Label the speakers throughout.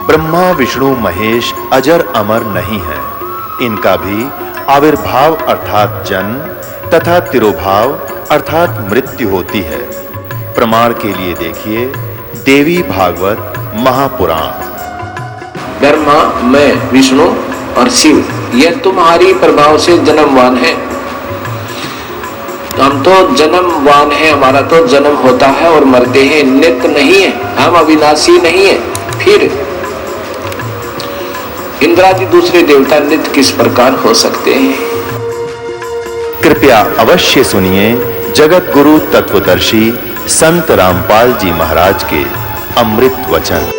Speaker 1: ब्रह्मा विष्णु महेश अजर अमर नहीं है। इनका भी आविर्भाव अर्थात जन्म तथा तिरोभाव अर्थात मृत्यु होती है। प्रमाण के लिए देखिए देवी भागवत महापुराण।
Speaker 2: ब्रह्मा, मैं, विष्णु और शिव ये तुम्हारी प्रभाव से जन्मवान है। हम तो जन्मवान है, हमारा तो जन्म होता है और मरते हैं, नित्य नहीं है, हम अविनाशी नहीं है। फिर इंद्रादि दूसरे देवता नित्य किस प्रकार हो सकते हैं?
Speaker 1: कृपया अवश्य सुनिए जगत गुरु तत्वदर्शी संत रामपाल जी महाराज के अमृत वचन।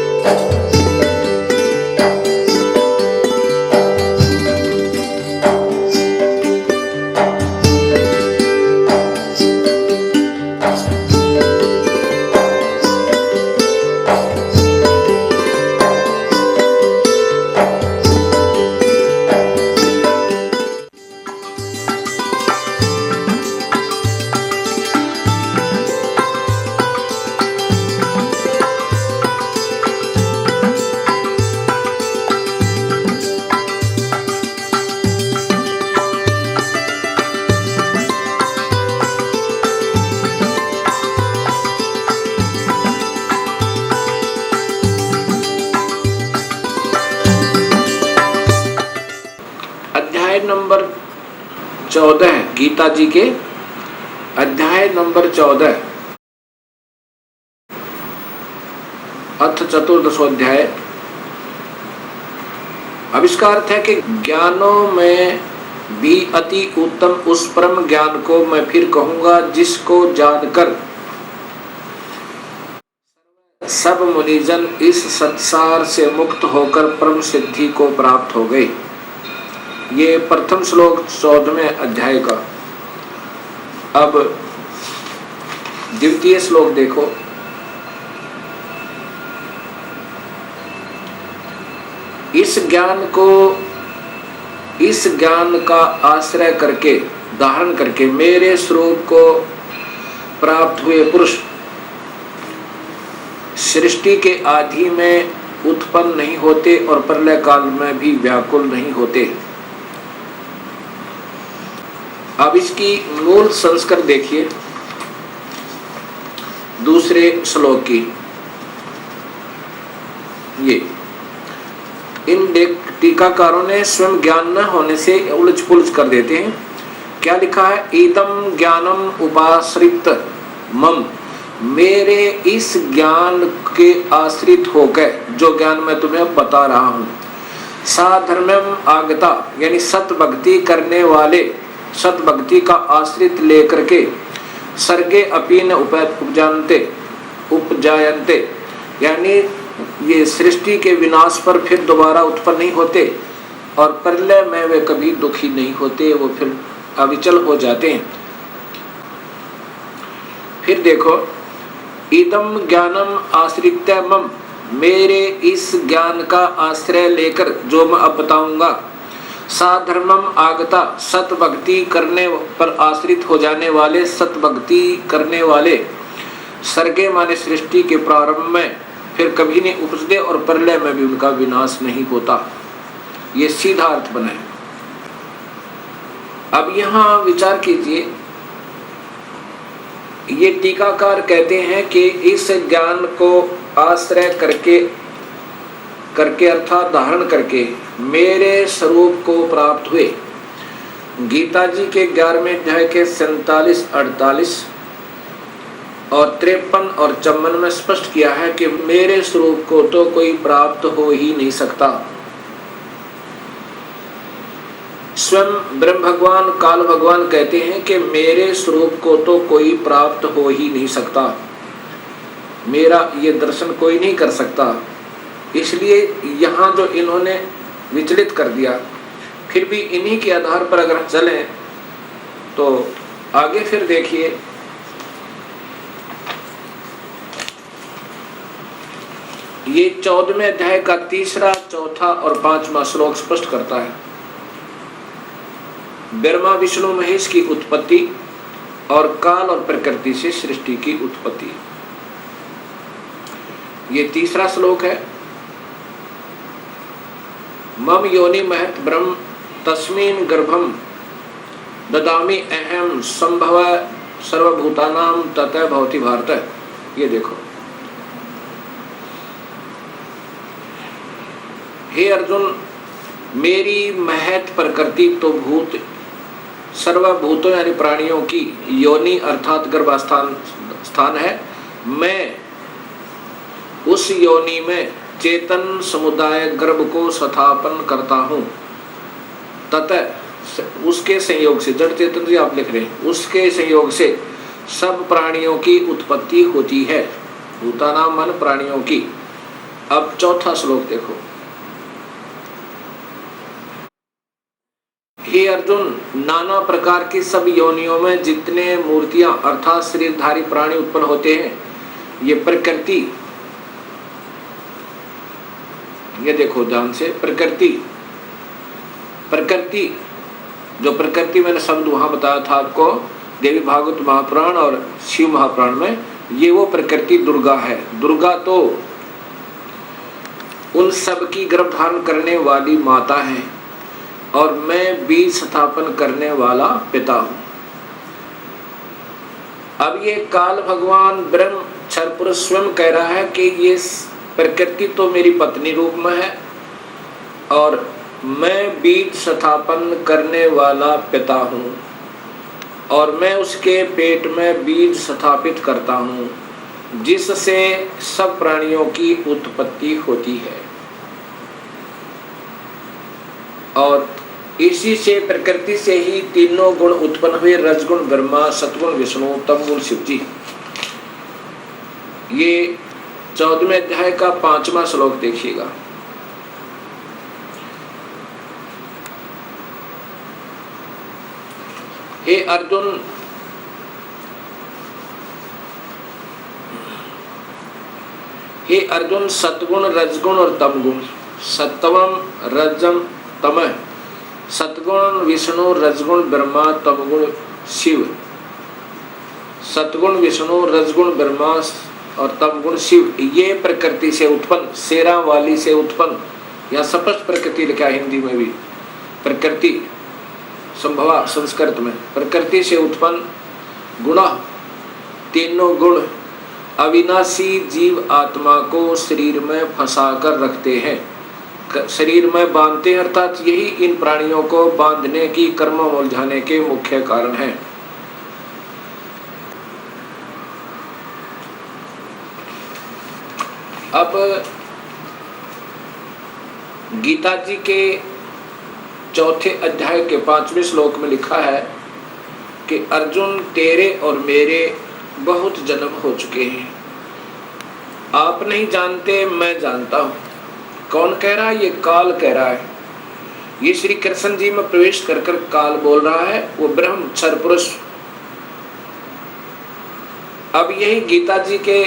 Speaker 2: नंबर 14 गीता जी के अध्याय नंबर 14 अथ चतुर्दशोध्याय। अब इसका अर्थ है कि ज्ञानों में भी अति उत्तम उस परम ज्ञान को मैं फिर कहूंगा जिसको जानकर सब मुनिजन इस संसार से मुक्त होकर परम सिद्धि को प्राप्त हो गए। ये प्रथम श्लोक 14वें अध्याय का। अब द्वितीय श्लोक देखो। इस ज्ञान का आश्रय करके धारण करके मेरे स्वरूप को प्राप्त हुए पुरुष सृष्टि के आदि में उत्पन्न नहीं होते और प्रलय काल में भी व्याकुल नहीं होते। अब इसकी मूल संस्कार देखिए दूसरे श्लोक की। ये इन टीकाकारों ने स्वयं ज्ञान न होने से उलझ पुलझ कर देते हैं। क्या लिखा है? इदम ज्ञानम उपाश्रित मम, मेरे इस ज्ञान के आश्रित होकर जो ज्ञान मैं तुम्हें बता रहा हूं, साधर्म्यम आगता यानी सत भक्ति करने वाले, सत भक्ति का आश्रित लेकर के सर्गे अपीन उपजायन्ते यानी ये सृष्टि के विनाश पर फिर दोबारा उत्पन्न नहीं होते और प्रलय में वे कभी दुखी नहीं होते, वो फिर अविचल हो जाते हैं। फिर देखो, इदम ज्ञानम आश्रित्य मम, मेरे इस ज्ञान का आश्रय लेकर जो मैं अब बताऊंगा, साधर्मम आगता सत भक्ति करने पर आश्रित हो जाने वाले, सत भक्ति करने वाले, सर्गे माने सृष्टि के प्रारंभ में फिर कभी नहीं उपजते और प्रलय में भी उनका विनाश नहीं होता। ये सीधा अर्थ बना है। अब यहाँ विचार कीजिए, ये टीकाकार कहते हैं कि इस ज्ञान को आश्रय करके अर्थात धारण करके मेरे स्वरूप को प्राप्त हुए। गीता जी के 11वें अध्याय के 47, 48 और 53 और 54 में स्पष्ट किया है कि मेरे स्वरूप को तो कोई प्राप्त हो ही नहीं सकता। स्वयं ब्रह्म भगवान काल भगवान कहते हैं कि मेरे स्वरूप को तो कोई प्राप्त हो ही नहीं सकता, मेरा ये दर्शन कोई नहीं कर सकता। इसलिए यहाँ जो इन्होंने विचलित कर दिया, फिर भी इन्हीं के आधार पर अगर चलें तो आगे फिर देखिए, ये 14वें अध्याय का 3रा, 4था और 5वां श्लोक स्पष्ट करता है ब्रह्मा विष्णु महेश की उत्पत्ति और काल और प्रकृति से सृष्टि की उत्पत्ति। ये 3रा श्लोक है। मम योनि महत ब्रह्म तस्मिन् गर्भम ददामि अहम संभव सर्वभूतानां ततः भवति भारत। ये देखो, हे अर्जुन, मेरी महत प्रकृति तो भूत सर्वभूतों यानी प्राणियों की योनि अर्थात गर्भास्थान है। मैं उस योनि में चेतन समुदाय गर्भ को स्थापन करता हूँ। ततः उसके संयोग से, जड़ चेतन जी आप लिख रहे हैं, उसके संयोग से सब प्राणियों की उत्पत्ति होती है। भूतानाम मन प्राणियों की। अब चौथा श्लोक देखो, हे अर्जुन, नाना प्रकार की सब योनियों में जितने मूर्तियां अर्थात शरीरधारी प्राणी उत्पन्न होते हैं, ये प्रकृति, ये देखो ध्यान से, प्रकृति जो प्रकृति मैंने शब्द वहां बताया था आपको, देवी भागवत महापुराण और शिव महापुराण में, ये वो प्रकृति दुर्गा है। दुर्गा तो उन सब की गर्भ धारण करने वाली माता है और मैं बीज स्थापन करने वाला पिता हूं। अब ये काल भगवान ब्रह्म क्षर पुरुष स्वयं कह रहा है कि ये प्रकृति तो मेरी पत्नी रूप में है और मैं बीज स्थापन करने वाला पिता हूं और मैं उसके पेट में बीज स्थापित करता हूं जिससे सब प्राणियों की उत्पत्ति होती है। और इसी से प्रकृति से ही तीनों गुण उत्पन्न हुए, रजगुण ब्रह्मा, सतगुण विष्णु, तमगुण शिव जी। ये 14वें अध्याय का 5वां श्लोक देखिएगा। हे अर्जुन, हे अर्जुन, सतगुण रजगुण और तमगुण, सत्वम रजम तमः, सतगुण विष्णु, रजगुण ब्रह्मा, तमगुण शिव। सतगुण विष्णु, रजगुण ब्रह्मा और तमगुण शिव, ये प्रकृति से उत्पन्न, शेरा वाली से उत्पन्न, या स्पष्ट प्रकृति लिखा हिंदी में भी, प्रकृति संभवा संस्कृत में, प्रकृति से उत्पन्न गुण, तीनों गुण अविनाशी जीव आत्मा को शरीर में फंसा कर रखते हैं, शरीर में बांधते हैं, अर्थात यही इन प्राणियों को बांधने की, कर्म उलझाने के मुख्य कारण है। अब गीता जी के 4थे अध्याय के 5वें श्लोक में लिखा है कि अर्जुन, तेरे और मेरे बहुत जन्म हो चुके हैं, आप नहीं जानते, मैं जानता हूं। कौन कह रहा है? ये काल कह रहा है। ये श्री कृष्ण जी में प्रवेश कर कर काल बोल रहा है, वो ब्रह्म क्षर पुरुष। अब यही गीता जी के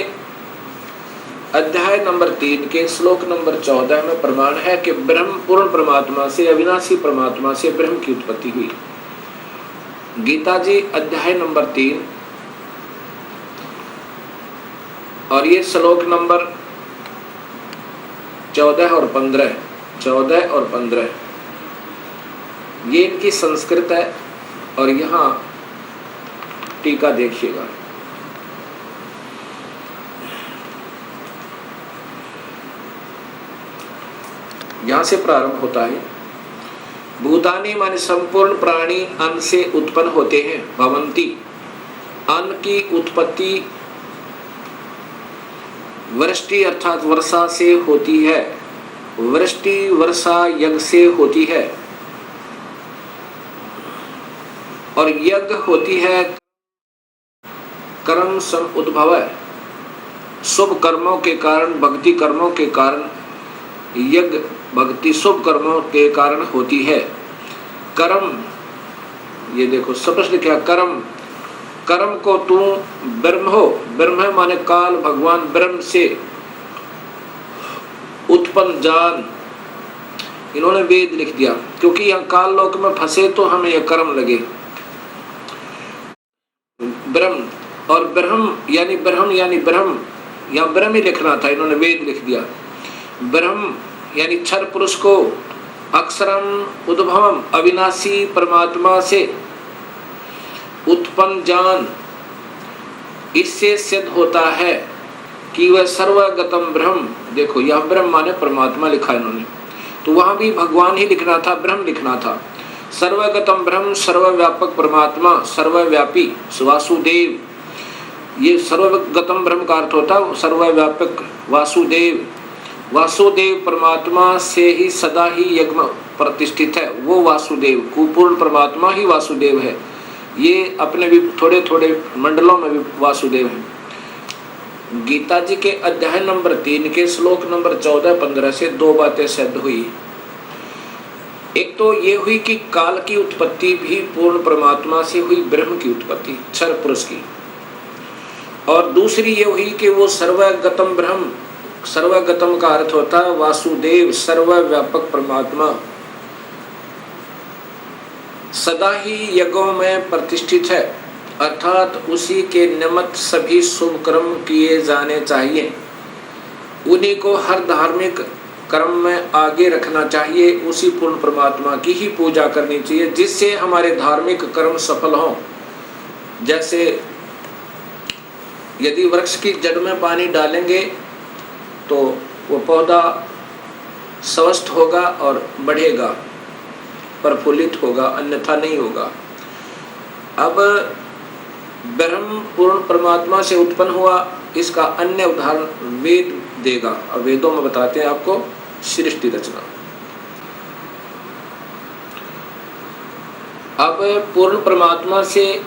Speaker 2: अध्याय नंबर 3 के श्लोक नंबर 14 में प्रमाण है कि ब्रह्म पूर्ण परमात्मा से, अविनाशी परमात्मा से ब्रह्म की उत्पत्ति हुई। गीता जी अध्याय नंबर 3 और ये श्लोक नंबर 14 और 15 ये इनकी संस्कृत है। और यहाँ टीका देखिएगा, यहाँ से प्रारंभ होता है। भूतानि माने संपूर्ण प्राणी अन्न से उत्पन्न होते हैं। भवंती, अन्न की उत्पत्ति वृष्टि अर्थात वर्षा से होती है। वृष्टि वर्षा यज्ञ से होती है और यज्ञ होती है कर्म सम उद्भव, शुभ कर्मों के कारण, भक्ति कर्मों के कारण, यज्ञ भक्ति शुभ कर्मों के कारण होती है। कर्म, ये देखो स्पष्ट क्या, कर्म, कर्म को तू ब्रह्म हो, ब्रह्म माने काल भगवान ब्रह्म से उत्पन्न जान। इन्होंने वेद लिख दिया क्योंकि यहाँ काल लोक में फंसे तो हमें यह कर्म लगे। ब्रह्म और ब्रह्म यानी ब्रह्म, यहाँ ब्रह्म ही लिखना था, इन्होंने वेद लिख दिया। ब्रह्म यानी क्षर पुरुष को अक्षरम उद्भवम अविनाशी परमात्मा से उत्पन्न ज्ञान, इससे सिद्ध होता है कि वह सर्वगतम ब्रह्म, देखो यह ब्रह्म माने परमात्मा लिखा इन्होंने, तो वहां भी भगवान ही लिखना था, ब्रह्म लिखना था। सर्वगतम ब्रह्म, सर्वव्यापक परमात्मा, सर्वव्यापी वासुदेव, ये सर्वगतम ब्रह्म का अर्थ होता है सर्वव्यापक वासुदेव। वासुदेव परमात्मा से ही सदा ही यज्ञ प्रतिष्ठित है, वो वासुदेव, पूर्ण परमात्मा ही वासुदेव है। ये अपने भी थोड़े थोड़े मंडलों में भी वासुदेव है। गीता जी के अध्याय नंबर 3 के श्लोक नंबर 14-15 से दो बातें सिद्ध हुई। एक तो ये हुई कि काल की उत्पत्ति भी पूर्ण परमात्मा से हुई, ब्रह्म की उत्पत्ति क्षर पुरुष की। और दूसरी ये हुई कि वो सर्वगतम ब्रह्म, सर्वगतम का अर्थ होता है वासुदेव, सर्वव्यापक परमात्मा, सदा ही यज्ञों में प्रतिष्ठित है, अर्थात उसी के निमित्त सभी शुभ कर्म किए जाने चाहिए, उन्हीं को हर धार्मिक कर्म में आगे रखना चाहिए, उसी पूर्ण परमात्मा की ही पूजा करनी चाहिए, जिससे हमारे धार्मिक कर्म सफल हों। जैसे यदि वृक्ष की जड़ में पानी डालेंगे तो वो पौधा स्वस्थ होगा और बढ़ेगा, प्रफुल्लित होगा, अन्यथा नहीं होगा। अब ब्रह्म पूर्ण परमात्मा से उत्पन्न हुआ, इसका अन्य उदाहरण वेद देगा, और वेदों में बताते हैं आपको सृष्टि रचना। अब पूर्ण परमात्मा से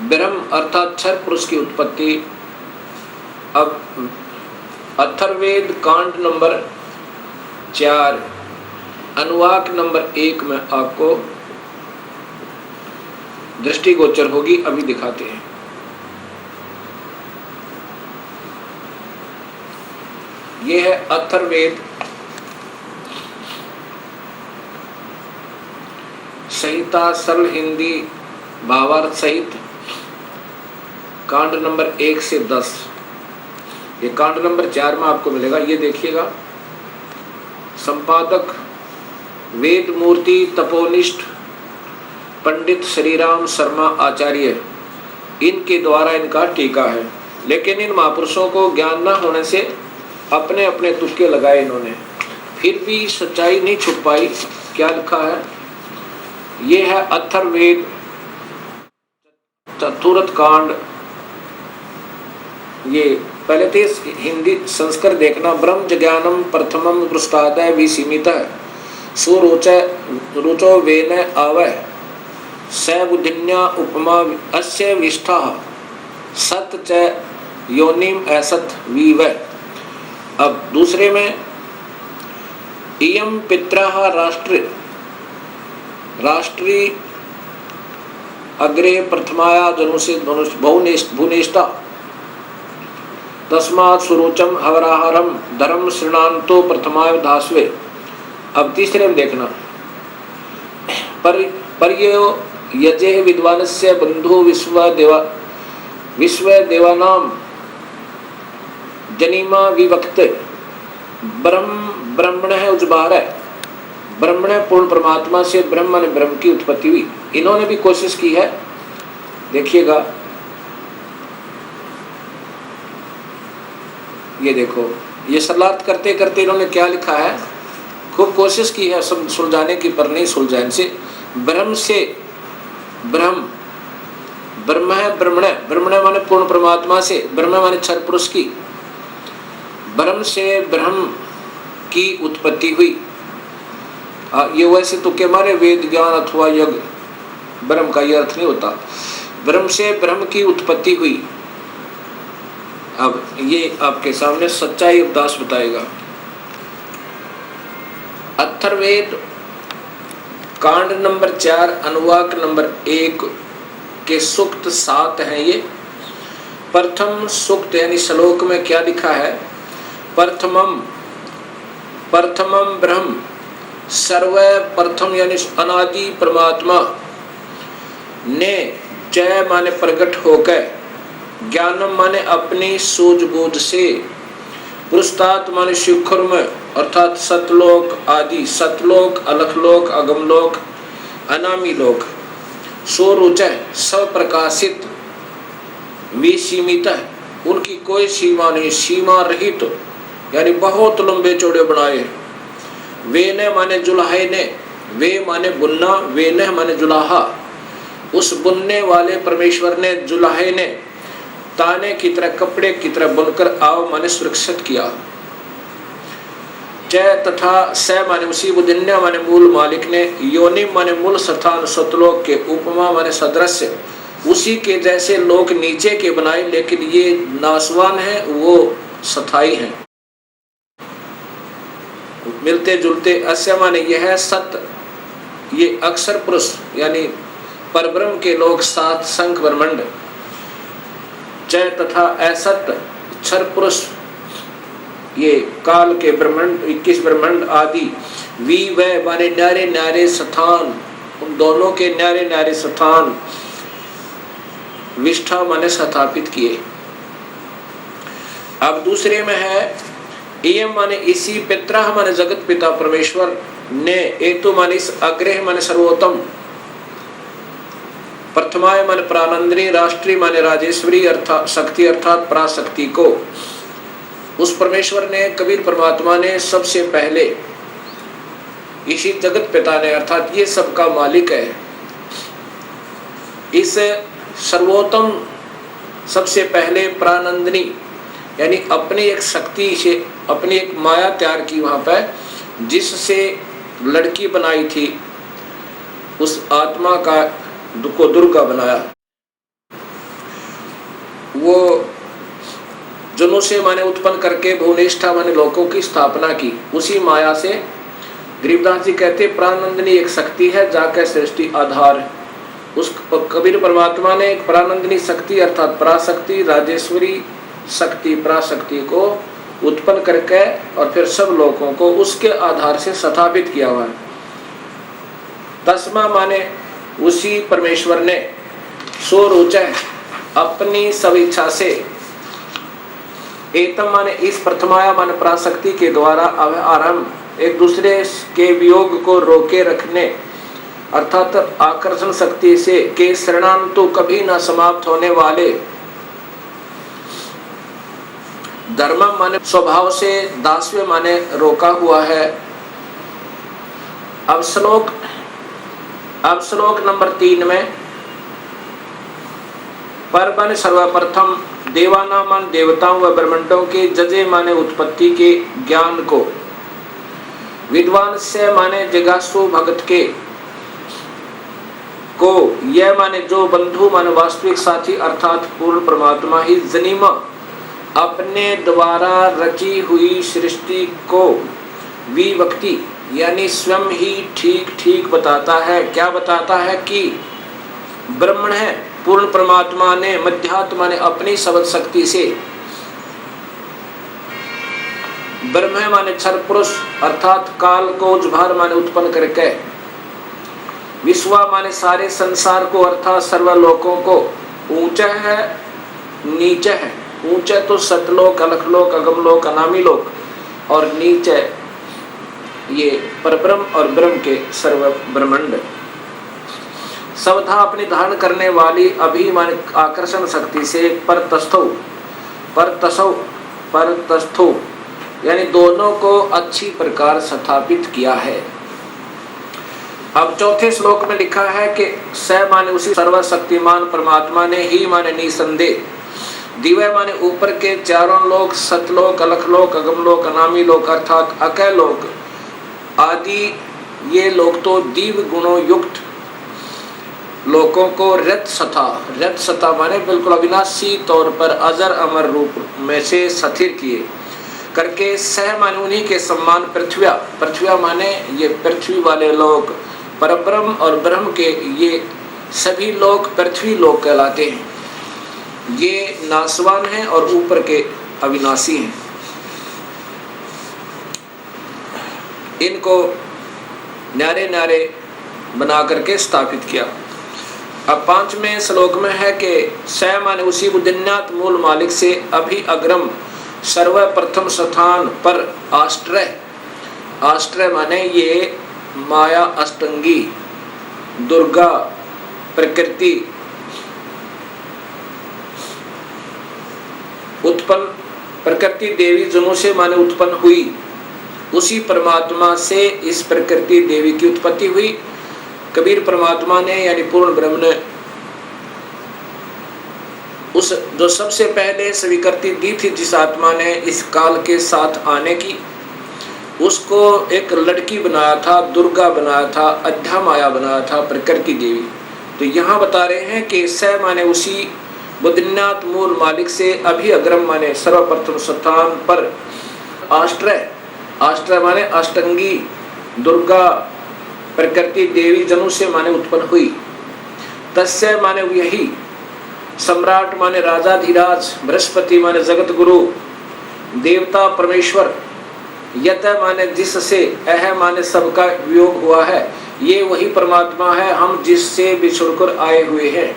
Speaker 2: ब्रह्म अर्थात क्षर पुरुष की उत्पत्ति। अब अथर्ववेद कांड नंबर 4 अनुवाक नंबर 1 में आपको दृष्टिगोचर होगी, अभी दिखाते हैं। यह है अथर्ववेद संहिता, सरल हिंदी भावार्थ सहित, कांड नंबर 1 से 10। ये कांड नंबर 4 में आपको मिलेगा। ये देखिएगा, संपादक वेद मूर्ति तपोनिष्ठ पंडित श्रीराम शर्मा आचार्य, इनके द्वारा इनका टीका है। लेकिन इन महापुरुषों को ज्ञान न होने से अपने अपने तुक्के लगाए इन्होंने, फिर भी सच्चाई नहीं छुप पाई। क्या लिखा है? ये है अथर्ववेद चतुर्थ कांड। ये पहले तो हिंदी संस्कृत देखना। ब्रह्म ज्ञानम प्रथमम पृष्ठादय विसीमितः सुरुचो वेन आवय स बुद्धिन्या उपमा अस्य विष्ठः सत च योनिम असत विवै। अब दूसरे में इयम पित्रः राष्ट्री अग्रे प्रथमाया जनुषे भुवनेष्टा तस्मात् सुरुचम हवराहरम धर्म श्रृणान्तो प्रथमाय धास्वे। अब तीसरे में देखना, पर्यो यजे विद्वानस्य बंधु विश्व देवानाम जनिमा विवक्त ब्रह्मण है उजबार है। ब्रह्मण पूर्ण परमात्मा से ब्रह्म ने ब्रह्म की उत्पत्ति हुई। इन्होंने भी कोशिश की है, देखिएगा। ये देखो, ये सलात करते करते इन्होंने क्या लिखा है, खूब कोशिश की है सब सुलझाने की, पर नहीं सुलझा इनसे। ब्रह्म से ब्रह्म, ब्रह्म है ब्रह्मण, ब्रह्मण माने पूर्ण परमात्मा से, ब्रह्म माने क्षर पुरुष की, ब्रह्म से ब्रह्म की उत्पत्ति हुई। ये वैसे तो के मारे वेद ज्ञान अथवा यज्ञ ब्रह्म का ये अर्थ नहीं होता। ब्रह्म से ब्रह्म की उत्पत्ति हुई। अब ये आपके सामने सच्चाई उपदास बताएगा। अथर्ववेद कांड नंबर 4 अनुवाक नंबर 1 के सूक्त 7 हैं। ये प्रथम सूक्त यानी श्लोक में क्या लिखा है? प्रथमम ब्रह्म, सर्व प्रथम यानी अनादि परमात्मा ने जय माने प्रकट होकर, ज्ञानम माने अपनी सूझबूझ से, पुरुषार्थ माने शिखर में, अर्थात सतलोक आदि, सतलोक, अलखलोक, अगमलोक, अनामी लोक, स्वरुचय, स्वप्रकाशित, विसीमित, उनकी कोई सीमा नहीं, सीमा रहित, यानी बहुत लंबे चौड़े बनाए। वे ने माने जुलाहे ने, वे माने बुनना, वे ने माने जुलाहा, उस बुनने वाले परमेश्वर ने, जुलाहे ने ताने की तरह, कपड़े की तरह बुनकर आओ माने सुरक्षित किया। जय तथा स माने उसी बुद्धिन्य माने मूल मालिक ने, योनि माने मूल स्थान सतलोक के, उपमा माने सदृश्य, उसी के जैसे लोक नीचे के बनाए, लेकिन ये नासवान है, वो स्थायी हैं, मिलते जुलते। अस्य माने यह है सत, ये अक्षर पुरुष यानी परब्रह्म के लोक, सात संख ब्रह्मंड। जय तथा असत क्षर पुरुष, ये काल के ब्रह्मांड, 21 ब्रह्मांड आदि। वी वह माने न्यारे न्यारे स्थान, उन दोनों के न्यारे न्यारे स्थान, विष्ठा माने स्थापित किए। अब दूसरे में है एयम माने इसी, पित्रा माने जगत पिता परमेश्वर ने, एतु माने इस, अग्रह माने सर्वोत्तम, प्रथमाय माने प्राणंदरी, राष्ट्रीय माने राजेश्वरी अर्थात शक्ति अर्थात पराशक्ति को, उस परमेश्वर ने, कबीर परमात्मा ने सबसे पहले, इसी जगत पिता ने अर्थात ये सबका मालिक है, इस सर्वोत्तम सबसे पहले प्राणंदनी यानी अपनी एक शक्ति से, अपनी एक माया तैयार की वहां पर, जिससे लड़की बनाई थी, उस आत्मा का को दुर्गा बनाया। वो जनों से माने उत्पन्न करके भुवनेष्ठा माने लोकों की स्थापना की, उसी माया से। गरीबदास जी कहते प्राणनंदिनी एक शक्ति है, जाकर सृष्टि आधार। उस कबीर परमात्मा ने एक प्राणनंदिनी शक्ति अर्थात पराशक्ति, राजेश्वरी शक्ति, पराशक्ति को उत्पन्न करके और फिर सब लोगों को उसके आधार से स्थापित किया हुआ है। तस्मा माने उसी परमेश्वर ने, स्वरुचय अपनी सब इच्छा से, एतम माने इस, प्रथमाया माने पराशक्ति के द्वारा आरंभ, एक दूसरे के वियोग को रोके रखने अर्थात आकर्षण शक्ति से, के शरणांतु कभी न समाप्त होने वाले, धर्म माने स्वभाव से, दास्य माने रोका हुआ है। अब श्लोक नंबर 3 में, पर माने सर्वप्रथम, देवाना मान देवताओं व ब्रह्मांडों के, जजे माने उत्पत्ति के ज्ञान को, विद्वान से माने जिज्ञासु भगत के को, यह माने जो बंधु माने वास्तविक साथी अर्थात पूर्ण परमात्मा ही, जनिमा अपने द्वारा रची हुई सृष्टि को, विवक्ति यानी स्वयं ही ठीक ठीक बताता है। क्या बताता है कि ब्रह्मण है, पूर्ण परमात्मा ने, मध्यात्मा ने अपनी सबद शक्ति से, ब्रह्म माने क्षर पुरुष अर्थात काल को उजभार माने उत्पन्न करके, विश्वा माने सारे संसार को अर्थात सर्वलोकों को, ऊंचा है नीचे है, ऊंचे तो सतलोक, अलखलोक, अगमलोक, अनामी लोक, और नीचे ये परब्रह्म और ब्रह्म के सर्व ब्रह्मांड। सवधा अपनी धारण करने वाली अभिमान आकर्षण शक्ति से, परतस्थो यानी दोनों को अच्छी प्रकार स्थापित किया है। अब चौथे श्लोक में लिखा है कि स माने उसी सर्वशक्तिमान परमात्मा ने, ही माने निसंदेह, दिव्य माने ऊपर के चारों लोक, सतलोक, अलखलोक, अगमलोक, अनामी लोक अर्थात अकय लोक आदि, ये लोग तो दिव्य गुणों युक्त लोगों को रत सता माने बिल्कुल अविनाशी तौर पर अजर अमर रूप में से स्थिर किए करके, सह माने उन्हीं के सम्मान, पृथ्व्या माने ये पृथ्वी वाले लोग, परब्रह्म और ब्रह्म के ये सभी लोग पृथ्वी लोग कहलाते हैं। ये नासवान हैं और ऊपर के अविनाशी हैं। इनको न्यारे न्यारे बना करके स्थापित किया। अब 5वें श्लोक में है कि स माने उसी बुद्धिन्यात मूल मालिक से, अभी अग्रम सर्वप्रथम स्थान पर आश्रय आश्रय माने ये माया अष्टंगी, दुर्गा, प्रकृति, उत्पन्न प्रकृति देवी जनों से माने उत्पन्न हुई, उसी परमात्मा से इस प्रकृति देवी की उत्पत्ति हुई। कबीर परमात्मा ने यानी पूर्ण ब्रह्म ने उस जो सबसे पहले स्वीकृति दी थी जिस आत्मा ने इस काल के साथ आने की, उसको एक लड़की बनाया था, दुर्गा बनाया था, अध्या माया बनाया था, प्रकृति देवी। तो यहाँ बता रहे हैं कि स माने उसी बुद्धिनाथ मूल मालिक से अभी अग्रम माने सर्वप्रथम स्थान पर आश्रय, आश्रय माने अष्टंगी, दुर्गा, प्रकृति देवी जनु से माने उत्पन्न हुई। तस्य माने यही, सम्राट माने राजाधिराज, बृहस्पति माने जगत गुरु, देवता परमेश्वर, यत माने जिससे, अह माने सबका वियोग हुआ है, ये वही परमात्मा है हम जिससे बिछुड़कर आए हुए हैं।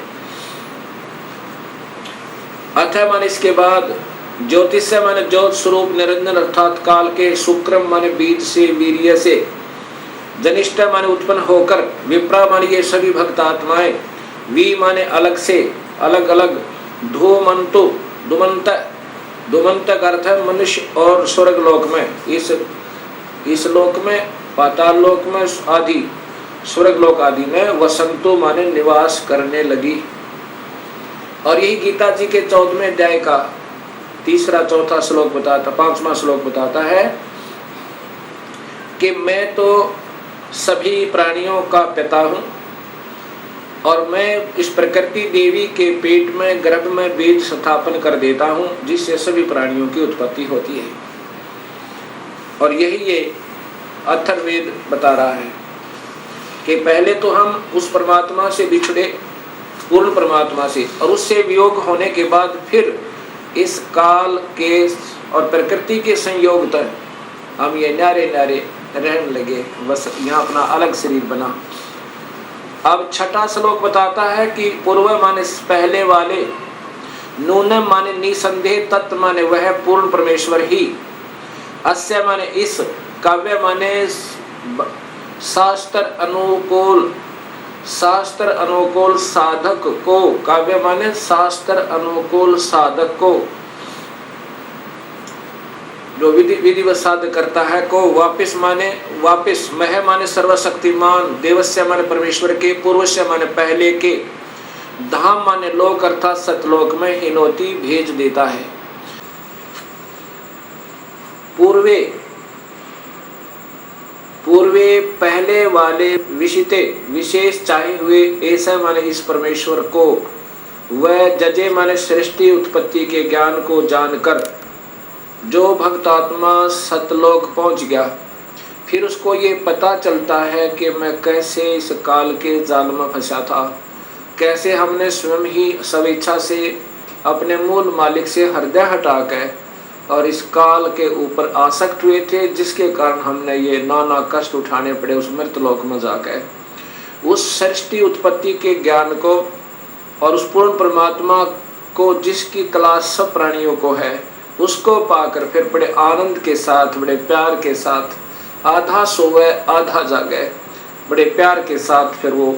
Speaker 2: अथ माने इसके बाद, ज्योतिष माने ज्योत स्वरूप निरंजन अर्थात काल के, शुक्रम माने बीज से, वीर्य से, जनिष्ठ माने उत्पन्न होकर, विप्रा माने ये सभी भक्त आत्माएं, वी माने अलग से, अलग अलग, धूमंतु, दुमंत, दुमंत का अर्थ है मनुष्य और स्वर्ग लोक में, इस लोक में, पाताल लोक में आदि, स्वर्ग लोक आदि में वसंतु माने निवास करने लगी। और यही गीता जी के 14वें अध्याय का 3-4 श्लोक बताता, 5वां श्लोक बताता है कि मैं तो सभी प्राणियों का पिता हूँ और मैं इस प्रकृति देवी के पेट में, गर्भ में बीज स्थापन कर देता हूँ जिससे सभी प्राणियों की उत्पत्ति होती है। और यही ये अथर्ववेद बता रहा है कि पहले तो हम उस परमात्मा से बिछड़े, पूर्ण परमात्मा से, और उससे वियोग होने के बाद फिर इस काल के और प्रकृति के संयोग तक हम ये नारे नारे रहने लगे, बस यहाँ अपना अलग शरीर बना। अब 6वां श्लोक बताता है कि पूर्व माने पहले वाले, नूनम माने निसंदेह, तत्व माने वह पूर्ण परमेश्वर ही, अस्य माने इस, काव्य माने शास्त्र अनुकूल, शास्त्र अनुकूल साधक को, काव्य माने शास्त्र अनुकूल साधक को, जो विधिवत साधक करता है को, वापिस माने वापिस, मह माने सर्वशक्तिमान, देवस्य माने परमेश्वर के, पूर्वस्य माने पहले के, धाम माने लोक अर्थात सतलोक में हिनोती भेज देता है। पूर्वे, पूर्वे पहले वाले, विशिते विशेष चाहे हुए, ऐसा माने इस परमेश्वर को, वह जजे माने सृष्टि उत्पत्ति के ज्ञान को जानकर जो भक्त आत्मा सतलोक पहुंच गया, फिर उसको ये पता चलता है कि मैं कैसे इस काल के जाल में फंसा था, कैसे हमने स्वयं ही स्वेच्छा से अपने मूल मालिक से हृदय हटाकर और इस काल के ऊपर आसक्त हुए थे, जिसके कारण हमने ये नाना कष्ट उठाने पड़े उस मृतलोक में जाकर। उस सृष्टि उत्पत्ति के ज्ञान को और उस पूर्ण परमात्मा को जिसकी तलाश सब प्राणियों को है, उसको पाकर फिर बड़े आनंद के साथ, बड़े प्यार के साथ, आधा सोवे आधा जागे, बड़े प्यार के साथ फिर वो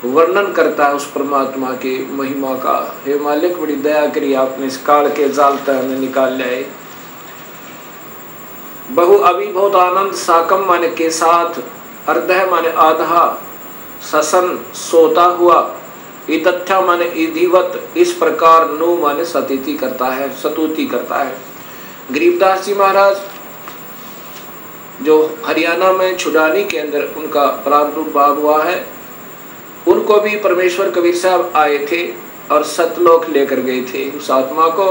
Speaker 2: वर्णन करता है उस परमात्मा की महिमा का। हे मालिक, बड़ी दया करी आपने, इस काल के जाल तक हमें निकाल लाए। बहु अभी बहुत आनंद, साकम माने के साथ, अर्धः माने आधा, ससन सोता हुआ, इतथ्या माने इधिवत, इस प्रकार नु माने सतीति करता है, सतुति करता है। गरीबदास जी महाराज जो हरियाणा में छुडानी के अंदर उनका प्रादुर्भाव हुआ है, उनको भी परमेश्वर कबीर साहब आए थे और सतलोक लेकर गए थे उस आत्मा को,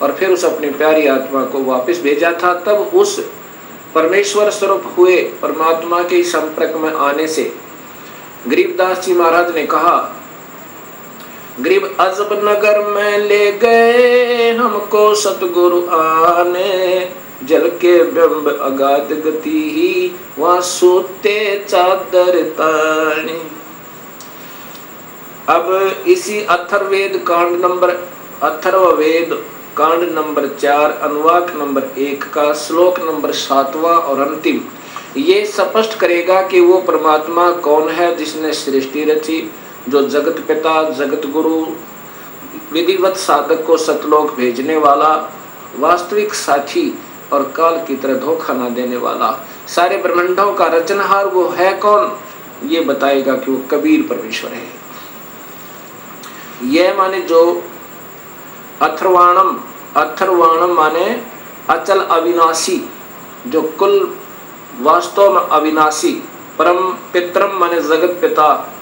Speaker 2: और फिर उस अपनी प्यारी आत्मा को वापस भेजा था। तब उस परमेश्वर स्वरूप हुए परमात्मा के संपर्क में आने से गरीबदास जी महाराज ने कहा, गरीब अजब नगर में ले गए हमको सतगुरु आने, जल के बिंब अगाध गति ही वहां सोते चादर ताने। अब इसी अथर्ववेद कांड नंबर, अथर्ववेद कांड नंबर 4 अनुवाक नंबर 1 का श्लोक नंबर 7वां और अंतिम ये स्पष्ट करेगा कि वो परमात्मा कौन है जिसने सृष्टि रची, जो जगत पिता, जगत गुरु, विधिवत साधक को सतलोक भेजने वाला, वास्तविक साथी और काल की तरह धोखा न देने वाला, सारे ब्रह्मांडों का रचनहार वो है कौन, ये बताएगा कि वो कबीर परमेश्वर है। यह माने जो अथर्वाणम, अथर्वाणम माने अचल अविनाशी, जो कुल वास्तव में अविनाशी, परम पितरम माने जगत पिता,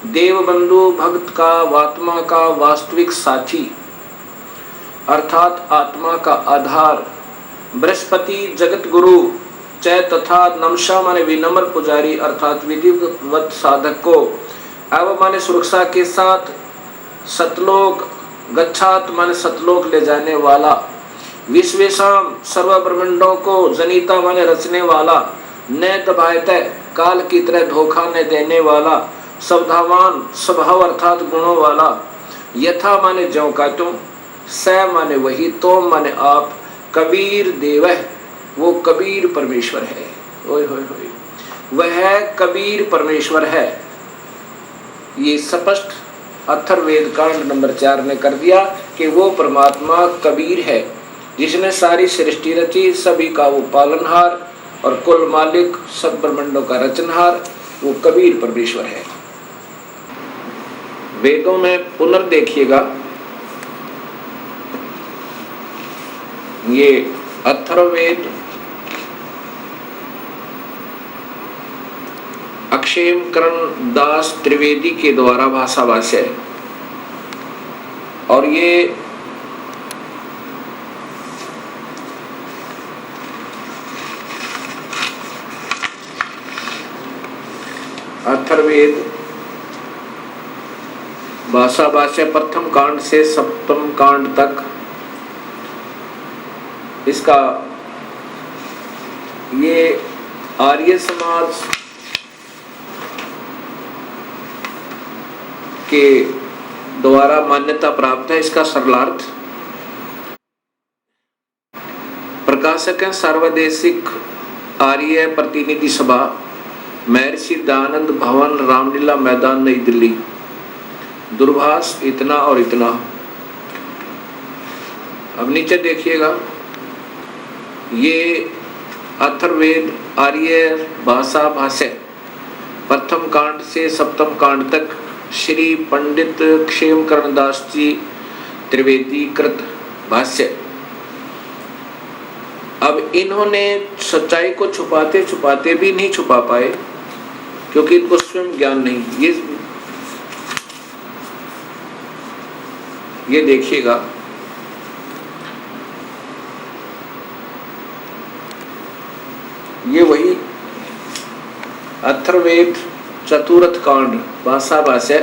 Speaker 2: देव बंधु, भक्त का, आत्मा का वास्तविक साथी अर्थात आत्मा का आधार, बृहस्पति जगत गुरु, चय तथा नमशा माने विनम्र पुजारी अर्थात विधिवत साधक को, एवं माने सुरक्षा के साथ सतलोक, गच्छात माने सतलोक ले जाने वाला, विश्वेशम सर्व ब्रह्मांडों को, जनिता माने रचने वाला, न दबायते काल की तरह धोखा न देने वाला, स्वभावान स्वभाव अर्थात गुणों वाला, यथा माने ज्यों का त्यों, स माने वही, तो माने आप, कबीर देव है, वो कबीर परमेश्वर है। ओए होए होए, वह कबीर परमेश्वर है। ये स्पष्ट अथर्ववेद कांड नंबर 4 ने कर दिया कि वो परमात्मा कबीर है जिसने सारी सृष्टि रची, सभी का वो पालनहार और कुल मालिक, सब ब्रह्मांडों का रचनहार, वो कबीर परमेश्वर है। वेदों में पुनर्देखिएगा, ये अथर्ववेद अक्षेम करण दास त्रिवेदी के द्वारा भाषा भाष्य है और ये अथर्ववेद भाषा भाष्य प्रथम कांड से सप्तम कांड तक इसका ये आर्य समाज के द्वारा मान्यता प्राप्त है। इसका सरलार्थ प्रकाशक है सर्वदेशिक आर्य प्रतिनिधि सभा, महर्षि दयानंद भवन, रामलीला मैदान, नई दिल्ली। दूरभाष इतना और इतना। अब नीचे देखिएगा, ये अथर्ववेद आर्य भाषा भाष्य प्रथम कांड से सप्तम कांड तक श्री पंडित क्षेमकरण दास जी त्रिवेदी कृत भाष्य। अब इन्होंने सच्चाई को छुपाते छुपाते भी नहीं छुपा पाए क्योंकि इनको स्वयं ज्ञान नहीं। ये देखिएगा, ये वही अथर्ववेद चतुर्थ कांड भाषा भाष्य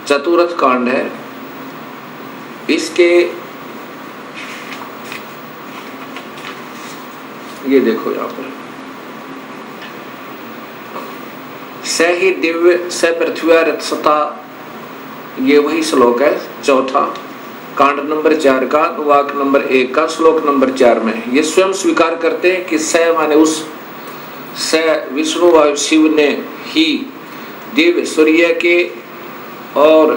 Speaker 2: चतुर्थ कांड है। इसके ये देखो यहाँ पर, स ही दिव्य स पृथ्वी रत्सता, ये वही श्लोक है चौथा कांड नंबर 4 का वाक नंबर 1 का श्लोक नंबर 4 में। ये स्वयं स्वीकार करते हैं कि स माने उस, स विष्णु व शिव ने ही दिव्य सूर्य के और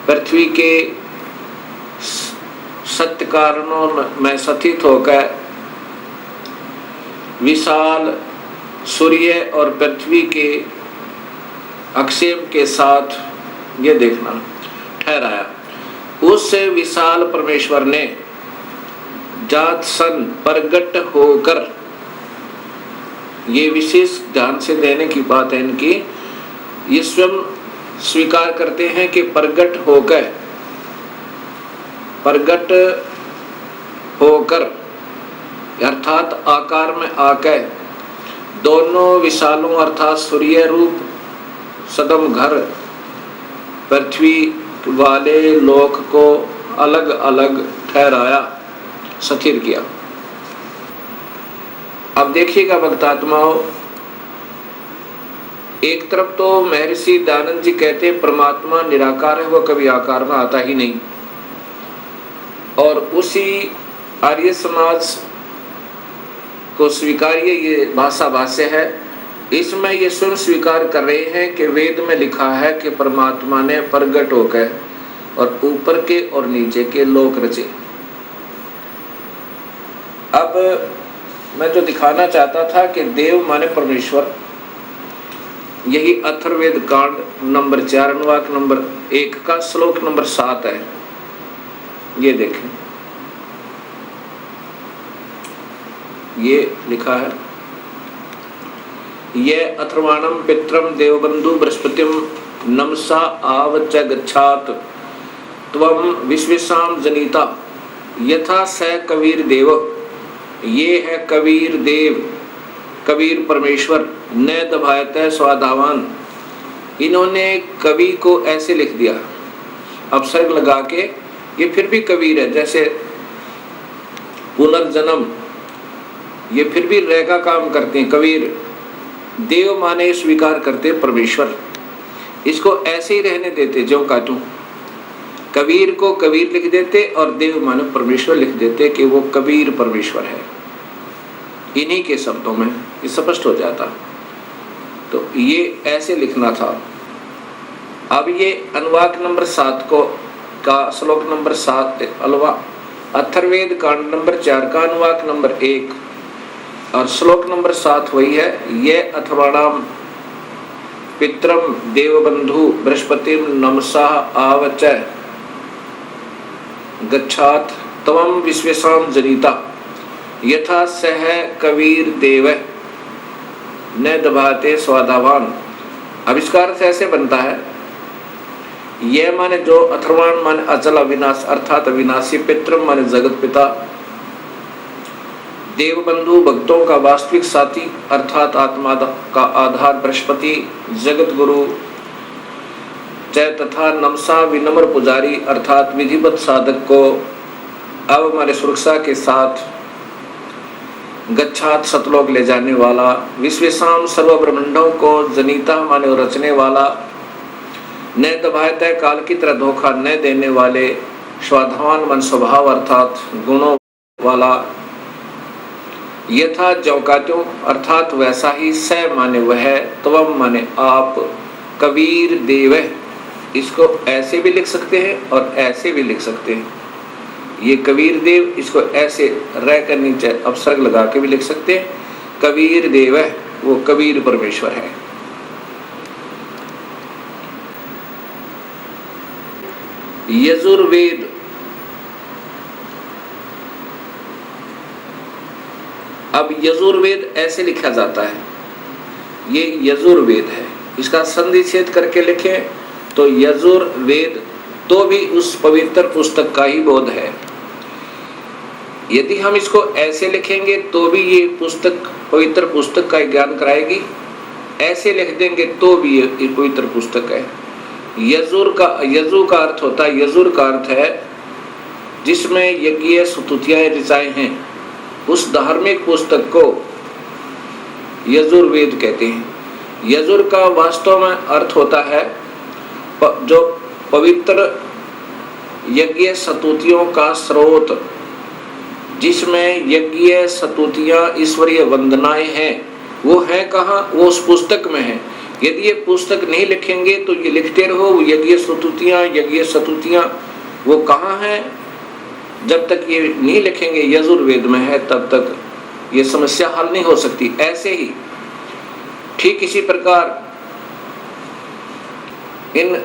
Speaker 2: पृथ्वी के सत्य कारणों में स्थित होकर विशाल सूर्य और पृथ्वी के अक्षेम के साथ, ये देखना, ठहराया। उस विशाल परमेश्वर ने जात सन प्रगट होकर, ये विशेष ध्यान से देने की बात है इनकी, ये स्वयं स्वीकार करते हैं कि प्रगट होकर अर्थात आकार में आकर दोनों विशालों अर्थात सूर्य रूप सदम घर पृथ्वी वाले लोक को अलग अलग ठहराया, स्थिर किया। अब देखिएगा भक्तात्माओं, एक तरफ तो महर्षि दयानंद जी कहते हैं परमात्मा निराकार है, वह कभी आकार में आता ही नहीं, और उसी आर्य समाज को स्वीकार्य ये भाषा भाष्य है। इसमें ये स्वयं स्वीकार कर रहे हैं कि वेद में लिखा है कि परमात्मा ने प्रगट होकर और ऊपर के और नीचे के लोक रचे। अब मैं जो दिखाना चाहता था कि देव माने परमेश्वर, यही अथर्ववेद कांड नंबर 4 अनुवाक नंबर 1 का श्लोक नंबर 7 है। ये देखें, ये लिखा है, ये अथर्वाणम पित्रम देवबंधु बृहस्पतिम नमसा आवच गच्छात त्वम विश्वेशाम जनिता यथा स कबीर देव। ये है कबीर देव, कबीर परमेश्वर, न दभायत स्वाधावान। इन्होंने कवि को ऐसे लिख दिया अपसर्ग लगा के, ये फिर भी कबीर है, जैसे पुनर्जन्म, ये फिर भी रह का काम करते हैं। कबीर देव माने स्वीकार करते परमेश्वर, इसको ऐसे ही रहने देते जो का तू। कबीर को कबीर लिख देते और देव माने परमेश्वर लिख देते कि वो कबीर परमेश्वर है। इन्हीं के शब्दों में ये स्पष्ट हो जाता। तो ये ऐसे लिखना था। अब ये अनुवाक नंबर 7 को का श्लोक नंबर 7 अथर्ववेद कांड नंबर 4 का अनुवाक नंबर 1 और श्लोक नंबर 7 वही है, ये अथर्वाणाम पित्रम देवबंधु बृहस्पतिम नमसा आवच गच्छात तवम विश्वेशाम जनिता यथा सह कबीर देव न दभाते स्वाधावान। आविष्कार से ऐसे बनता है, यह माने जो अथर्वाण माने अचल अविनाश अर्थात अविनाशी, पितृम माने जगत पिता, देवबंधु भक्तों का वास्तविक साथी अर्थात आत्मा का आधार बृहस्पति जगत गुरु, जय तथा नमसा विनम्र पुजारी अर्थात विधिवत साधक को अब हमारे सुरक्षा के साथ गच्छात सतलोक ले जाने वाला, विश्वेशाम सर्व ब्रह्मांडों को जनीता माने रचने वाला, न दबायत काल की तरह धोखा न देने वाले, स्वाधावान मन स्वभाव अर्थात गुणों वाला, यथा जौकात्यों अर्थात वैसा ही, स माने वह, त्वम माने आप, कबीर देव। इसको ऐसे भी लिख सकते हैं और ऐसे भी लिख सकते हैं। ये कबीर देव, इसको ऐसे रह कर नीचे अपसर्ग लगा के भी लिख सकते हैं। कबीर देव है, वो कबीर परमेश्वर है। यजुर्वेद, अब यजुर्वेद ऐसे लिखा जाता है, ये यजुर्वेद है। इसका संधि छेद करके लिखें तो यजुर्वेद तो भी उस पवित्र पुस्तक का ही बोध है। यदि हम इसको ऐसे लिखेंगे तो भी ये पुस्तक पवित्र पुस्तक का ज्ञान कराएगी, ऐसे लिख देंगे तो भी ये पवित्र पुस्तक है। यजुर का अर्थ होता है, यजुर का अर्थ है जिसमें यज्ञ स्तुतियां ऋचाएं हैं, उस धार्मिक पुस्तक को यजुर्वेद कहते हैं। यजुर का वास्तव में अर्थ होता है जो पवित्र यज्ञ स्तुतियों का स्रोत, जिसमें यज्ञ स्तुतियां ईश्वरीय वंदनाएं हैं, वो है कहाँ? वो उस पुस्तक में है। यदि ये पुस्तक नहीं लिखेंगे तो ये लिखते रहो यज्ञ स्तुतियां वो कहाँ है? जब तक ये नहीं लिखेंगे यजुर्वेद में है तब तक ये समस्या हल नहीं हो सकती। ऐसे ही ठीक इसी प्रकार इन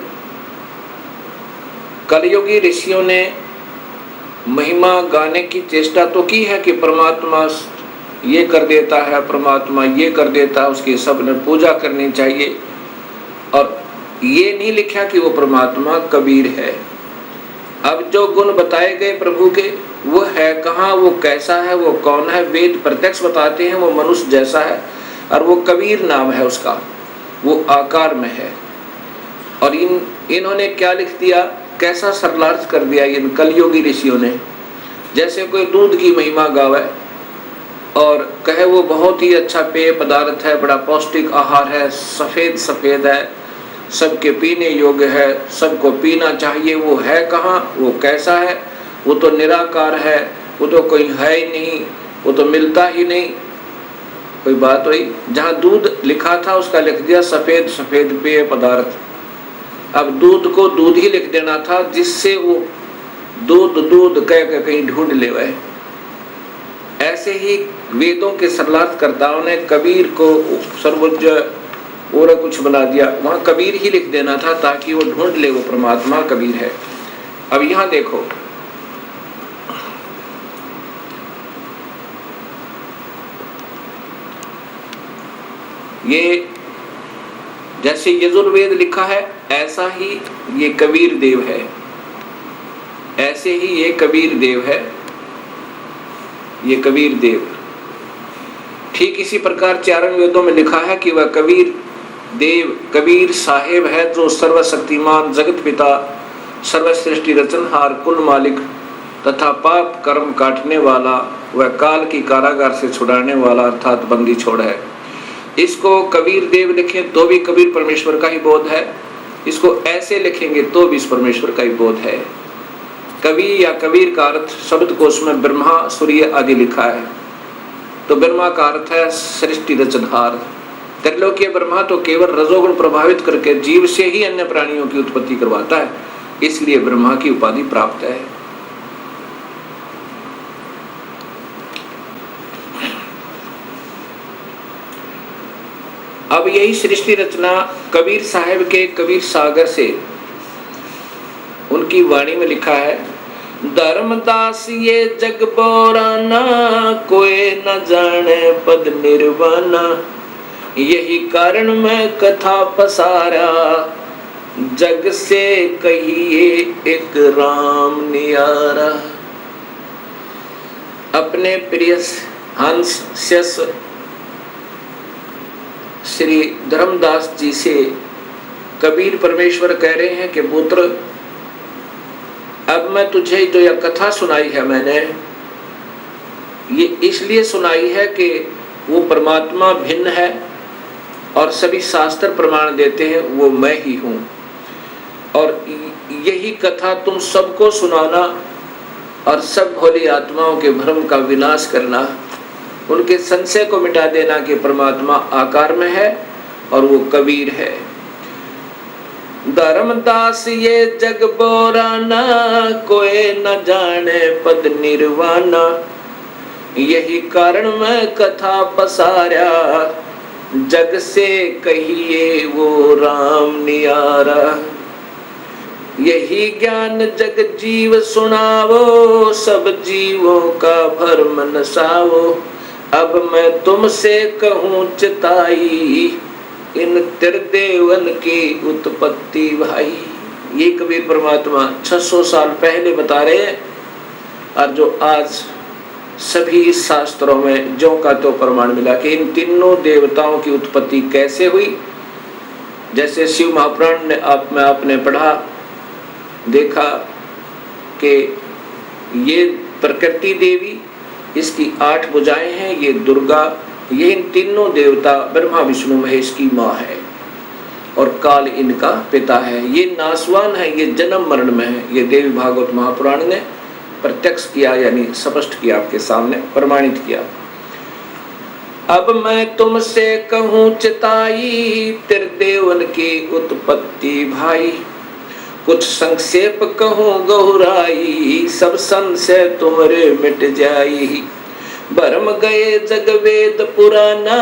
Speaker 2: कलयुगी ऋषियों ने महिमा गाने की चेष्टा तो की है कि परमात्मा ये कर देता है, परमात्मा ये कर देता है, उसकी सबने पूजा करनी चाहिए, और ये नहीं लिखा कि वो परमात्मा कबीर है। अब जो गुण बताए गए प्रभु के, वो है कहाँ, वो कैसा है, वो कौन है? वेद प्रत्यक्ष बताते हैं वो मनुष्य जैसा है, और वो कबीर नाम है उसका, वो आकार में है। और इन्होंने क्या लिख दिया, कैसा सरलार्थ कर दिया इन कलयुगी ऋषियों ने। जैसे कोई दूध की महिमा गावे और कहे वो बहुत ही अच्छा पेय पदार्थ है, बड़ा पौष्टिक आहार है, सफेद सफेद है, सबके पीने योग्य है, सबको पीना चाहिए। वो है कहाँ, वो कैसा है? वो तो निराकार है, वो तो कोई है ही नहीं, वो तो मिलता ही नहीं। कोई बात हुई? जहाँ दूध लिखा था उसका लिख दिया सफेद सफेद पेय पदार्थ। अब दूध को दूध ही लिख देना था, जिससे वो दूध दूध कह के कहीं ढूंढ ले वह। ऐसे ही वेदों के सरलार्थकर्ताओं ने कबीर को सर्वोच्च और कुछ बना दिया, वहां कबीर ही लिख देना था ताकि वो ढूंढ ले वो परमात्मा कबीर है। अब यहां देखो, ये जैसे यजुर्वेद लिखा है ऐसा ही ये कबीर देव है, ऐसे ही ये कबीर देव है, ये कबीर देव। ठीक इसी प्रकार चारण वेदों में लिखा है कि वह कबीर देव कबीर साहेब है, जो सर्वशक्तिमान जगत पिता सर्वश्रेष्ठी रचनहार कुल मालिक तथा पाप कर्म काटने वाला, वह काल की कारागार से छुड़ाने वाला अर्थात बंदी छोड़ है। इसको कबीर देव लिखें तो भी कबीर परमेश्वर का ही बोध है, इसको ऐसे लिखेंगे तो भी इस परमेश्वर का ही बोध है। कवि या कबीर का अर्थ शब्दकोश में ब्रह्मा सूर्य आदि लिखा है, तो ब्रह्मा का अर्थ है सृष्टि रचनहार। त्रैलोक्य ब्रह्मा तो केवल रजोगुण प्रभावित करके जीव से ही अन्य प्राणियों की उत्पत्ति करवाता है, इसलिए ब्रह्मा की उपाधि प्राप्त है। अब यही सृष्टि रचना कबीर साहब के कबीर सागर से उनकी वाणी में लिखा है, धर्मदास ये जग बोराना, कोई न जाने पद निर्वाणा, यही कारण मैं कथा पसारा, जग से कहिए एक राम नियारा। अपने प्रिय हंस शस श्री धर्मदास जी से कबीर परमेश्वर कह रहे हैं कि पुत्र, अब मैं तुझे जो यह कथा सुनाई है मैंने, ये इसलिए सुनाई है कि वो परमात्मा भिन्न है और सभी शास्त्र प्रमाण देते हैं वो मैं ही हूँ, और यही कथा तुम सबको सुनाना और सब भोली आत्माओं के भ्रम का विनाश करना, उनके संशय को मिटा देना कि परमात्मा आकार में है और वो कबीर है। धर्मदास ये जग बोराना, कोई न जाने पद निर्वाणा, यही कारण मैं कथा पसारा, जग से कहिए वो राम नियारा। यही ज्ञान जग जीव सुनावो, सब जीवों का भरम नसावो, अब मैं तुमसे कहूँ चिताई, इन त्रिदेवन की उत्पत्ति भाई। ये कबीर परमात्मा 600 साल पहले बता रहे हैं, और जो आज सभी शास्त्रों में जो का तो प्रमाण मिला कि इन तीनों देवताओं की उत्पत्ति कैसे हुई। जैसे शिव महापुराण में आपने पढ़ा देखा कि ये प्रकृति देवी, इसकी 8 भुजाएं हैं, ये दुर्गा, ये इन तीनों देवता ब्रह्मा विष्णु महेश की माँ है, और काल इनका पिता है। ये नासवान है, ये जन्म मरण में है। ये देवी भागवत महापुराण ने प्रत्यक्ष किया, यानी स्पष्ट किया, आपके सामने प्रमाणित किया। अब मैं तुमसे कहूँ चिताई, त्रिदेवन की उत्पत्ति भाई, कुछ संक्षेप कहूँ गहुराई, सब संशय तुम्हारे मिट जाई। भरम गए जग वेद पुराना,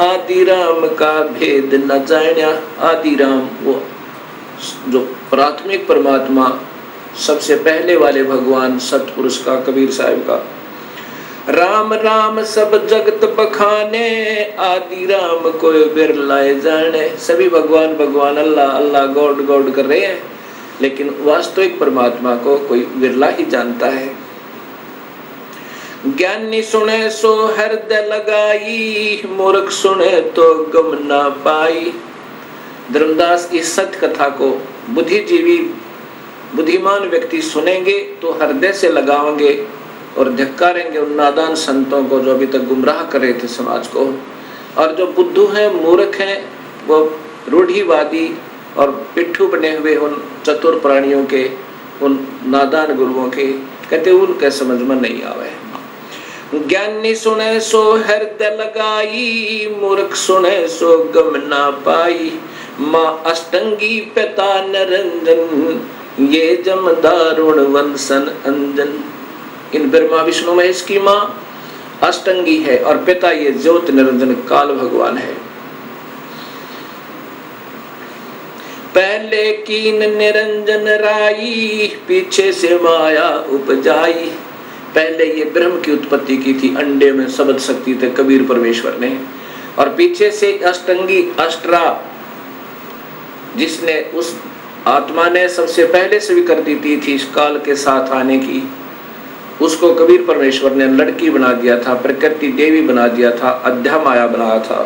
Speaker 2: आदि राम का भेद न जान्या। आदि राम वो जो प्राथमिक परमात्मा, सबसे पहले वाले भगवान सतपुरुष का, कबीर साहब का। राम राम सब जगत बखाने, आदि राम कोई बिरलाए जाने। सभी भगवान भगवान अल्लाह अल्लाह गॉड गॉड कर रहे हैं, लेकिन वास्तविक परमात्मा को कोई विरला ही जानता है। ज्ञानी सुने सो हृदय लगाई, मूर्ख सुने तो गम ना पाई। धर्मदास इस सत्य कथा को बुद्धिजीवी बुद्धिमान व्यक्ति सुनेंगे तो हृदय से लगाएंगे और धिक्कारेंगे उन नादान संतों को जो अभी तक गुमराह कर रहे थे समाज को। और जो बुद्धू हैं, मूर्ख हैं, वो रूढ़िवादी और पिट्ठू बने हुए उन चतुर प्राणियों के, उन नादान गुरुओं के, कहते उनके समझ में नहीं आवे। ज्ञानी सुने सो हृदय लगाई, मूर्ख सुने सो गम ना पाई। माँ अष्टंगी पिता निरंजन, ये जम दारुण वंशन अंजन। इन ब्रह्मा विष्णु महेश की माँ अष्टंगी है और पिता ये ज्योत निरंजन काल भगवान है। पहले कीन निरंजन राई, पीछे से माया उपजाई। पहले ये ब्रह्म की उत्पत्ति की थी, अंडे में शब्द शक्ति थे कबीर परमेश्वर ने, और पीछे से अष्टंगी अष्टरा जिसने उस आत्मा ने सबसे पहले स्वीकृति दी थी इस काल के साथ आने की, उसको कबीर परमेश्वर ने लड़की बना दिया था, प्रकृति देवी बना दिया था, अध्या माया बनाया था।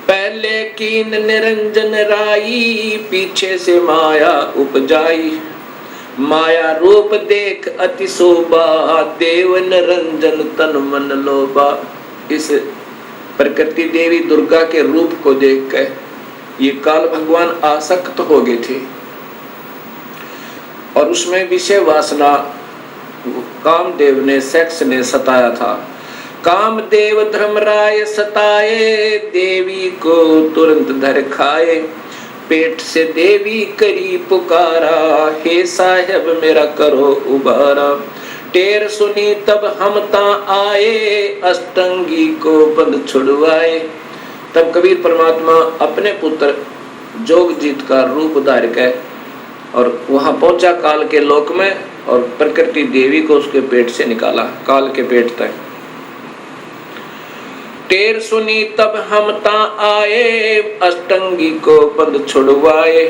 Speaker 2: पहले कीन निरंजन राई, पीछे से माया उपजाई। माया रूप देख अति शोभा, देव निरंजन तन मन लोभा। इस प्रकृति देवी दुर्गा के रूप को देख कर ये काल भगवान आसक्त हो गए थे और उसमें विषय वासना कामदेव ने, सेक्स ने सताया था। कामदेव धर्मराय सताए, देवी को तुरंत धर खाए। पेट से देवी करी पुकारा, हे साहेब मेरा करो उबारा। टेर सुनी तब हम ता आए, अष्टंगी को बंद छुड़वाए। तब कबीर परमात्मा अपने पुत्र जोगजीत का रूप धार कर और वहां पहुंचा काल के लोक में, और प्रकृति देवी को उसके पेट से निकाला काल के पेट तक। टेर सुनी तब हम ता आए, अष्टंगी को बंद छुड़वाए।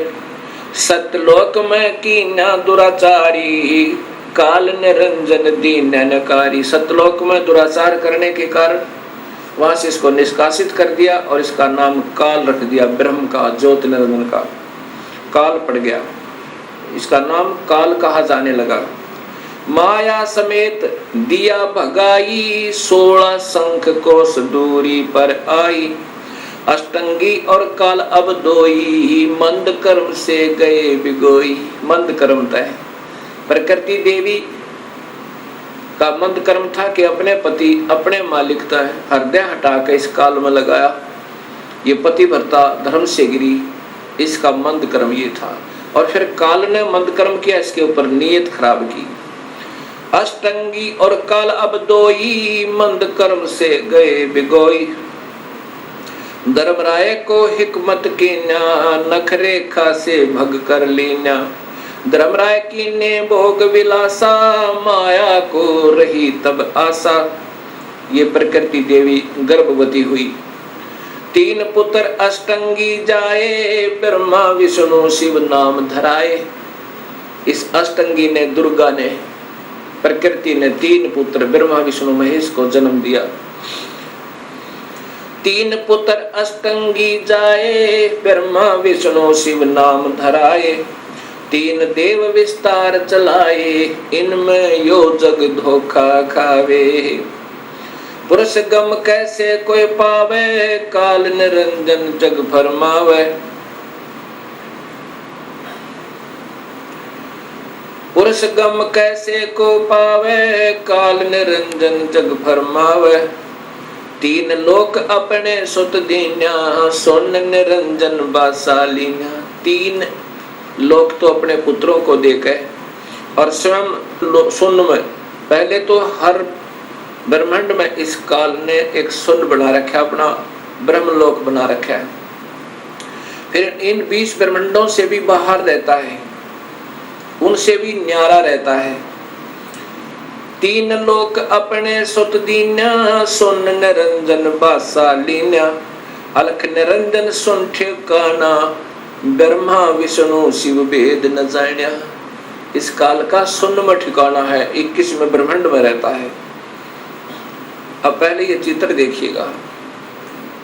Speaker 2: सतलोक में कीना दुराचारी, काल निरंजन दीन नकारी। सतलोक में दुराचार करने के कारण वहां से इसको निष्कासित कर दिया और इसका नाम काल रख दिया, ब्रह्म का, ज्योत निरंजन का। काल पड़ गया, इसका नाम काल कहा जाने लगा। माया समेत दिया भगाई, 16 शंख कोस दूरी पर आई। अष्टंगी और काल अब दोई, मंद कर्म से गए बिगोई। मंद कर्म तय प्रकृति देवी का मंद कर्म था कि अपने पति अपने मालिक तय हृदय हटा कर इस काल में लगाया। ये पति भरता धर्म से गिरी, इसका मंद कर्म ये था। और फिर काल ने मंद कर्म किया, इसके ऊपर नीयत खराब की। अष्टंगी और काल अब दोई, मंद कर्म से गए बिगोई। धर्मराय को हिकमत कीना, नख रेखा से भग कर लीना। धर्मराय की ने भोग विलासा, माया को रही तब आशा। ये प्रकृति देवी गर्भवती हुई। 3 पुत्र अष्टंगी जाए, ब्रह्मा विष्णु शिव नाम धराए। इस अष्टंगी ने, दुर्गा ने, प्रकृति ने 3 पुत्र ब्रह्मा विष्णु महेश को जन्म दिया। 3 पुत्र अष्टंगी जाए, ब्रह्मा विष्णु शिव नाम धराए। 3 देव विस्तार चलाए, इनमें यो जग धोखा खावे। पुरुष गम कैसे कोई पावे, काल निरंजन जग फरमावे। पुरुष गम कैसे को पावे, काल निरंजन जग फरमावे। 3 लोक अपने सुत दीन्या, सुन निरंजन बासालीना। 3 लोक तो अपने पुत्रों को देखे और स्वयं सुन में, पहले तो हर ब्रह्मांड में इस काल ने एक सुन बना रखा, अपना ब्रह्मलोक बना रखा है। फिर इन 20 ब्रह्मांडों से भी बाहर रहता है, उनसे भी न्यारा रहता है। 3 लोक अपने सुत दीन्या, सुन निरंजन बासालीना। अलख निरंजन सुन ठिकाना, ब्रह्मा विष्णु शिव भेद न जान्या। इस काल का सुन में ठिकाना है, 21वें ब्रह्मांड में रहता है। अब पहले ये चित्र देखिएगा,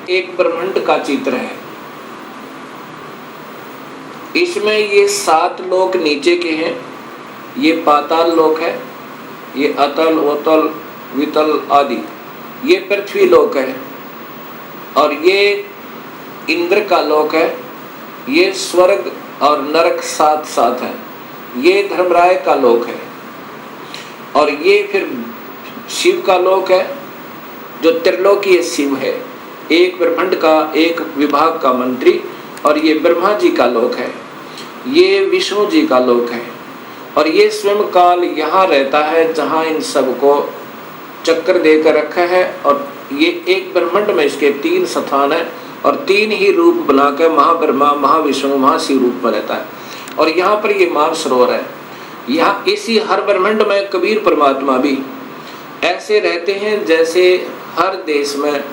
Speaker 2: एक ब्रह्मांड का चित्र है। इसमें ये 7 लोक नीचे के हैं, ये पाताल लोक है, ये अतल वतल वितल आदि, ये पृथ्वी लोक है, और ये इंद्र का लोक है, ये स्वर्ग और नरक 7 है। ये धर्मराय का लोक है, और ये फिर शिव का लोक है जो त्रिलोकीय शिव है, एक ब्रह्मांड का एक विभाग का मंत्री, और ये ब्रह्मा जी का लोक है, ये विष्णु जी का लोक है, और ये स्वयं काल यहाँ रहता है जहाँ इन सबको चक्कर देकर रखा है। और ये एक ब्रह्मांड में इसके 3 स्थान है और 3 ही रूप बनाकर महाब्रह्मा, महाविष्णु, महाशिव रूप में रहता है। और यहाँ पर ये मानसरोवर है, यहाँ इसी हर ब्रह्मांड में कबीर परमात्मा भी ऐसे रहते हैं जैसे हर देश में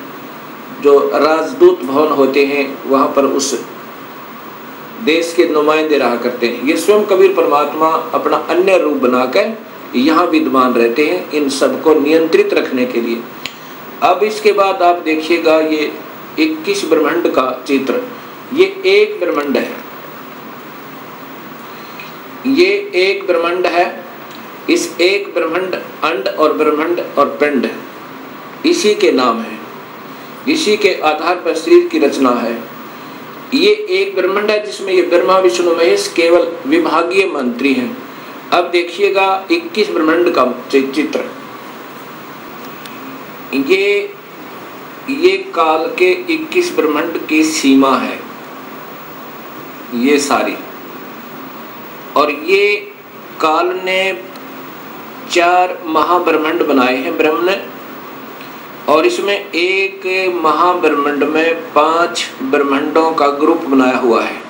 Speaker 2: जो राजदूत भवन होते हैं वहाँ पर उस देश के नुमाइंदे रहा करते हैं। ये स्वयं कबीर परमात्मा अपना अन्य रूप बनाकर यहाँ विद्यमान रहते हैं इन सबको नियंत्रित रखने के लिए। अब इसके बाद आप देखिएगा ये 21 ब्रह्मांड का चित्र, ये एक ब्रह्मांड है, ये एक ब्रह्मांड है। इस एक ब्रह्मांड अंड और ब्रह्मांड और पिंड इसी के नाम है, इसी के आधार पर शरीर की रचना है। ये एक ब्रह्मांड है जिसमें ये ब्रह्मा विष्णु महेश केवल विभागीय मंत्री हैं। अब देखिएगा 21 ब्रह्मांड का चित्र, ये काल के 21 ब्रह्मांड की सीमा है ये सारी। और ये काल ने 4 महाब्रह्मांड बनाए हैं ब्रह्म ने, और इसमें एक महाब्रह्मांड में 5 ब्रह्मांडों का ग्रुप बनाया हुआ है।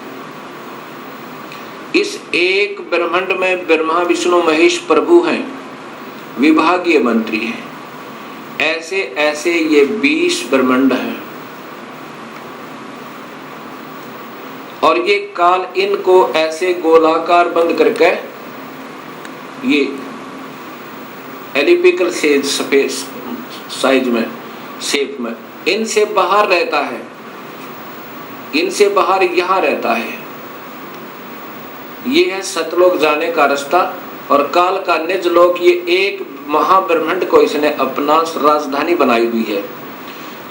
Speaker 2: इस एक ब्रह्मांड में ब्रह्मा विष्णु महेश प्रभु हैं, विभागीय मंत्री हैं। ऐसे ऐसे ये 20 ब्रह्मांड हैं, और ये काल इनको ऐसे गोलाकार बंद करके ये एलिप्टिकल स्पेस साइज में, शेप में, इनसे बाहर रहता है, इनसे बाहर यहाँ रहता है। ये है सतलोक जाने का रास्ता। और काल का निज लोक, ये एक महाब्रह्मांड को इसने अपना राजधानी बनाई हुई है।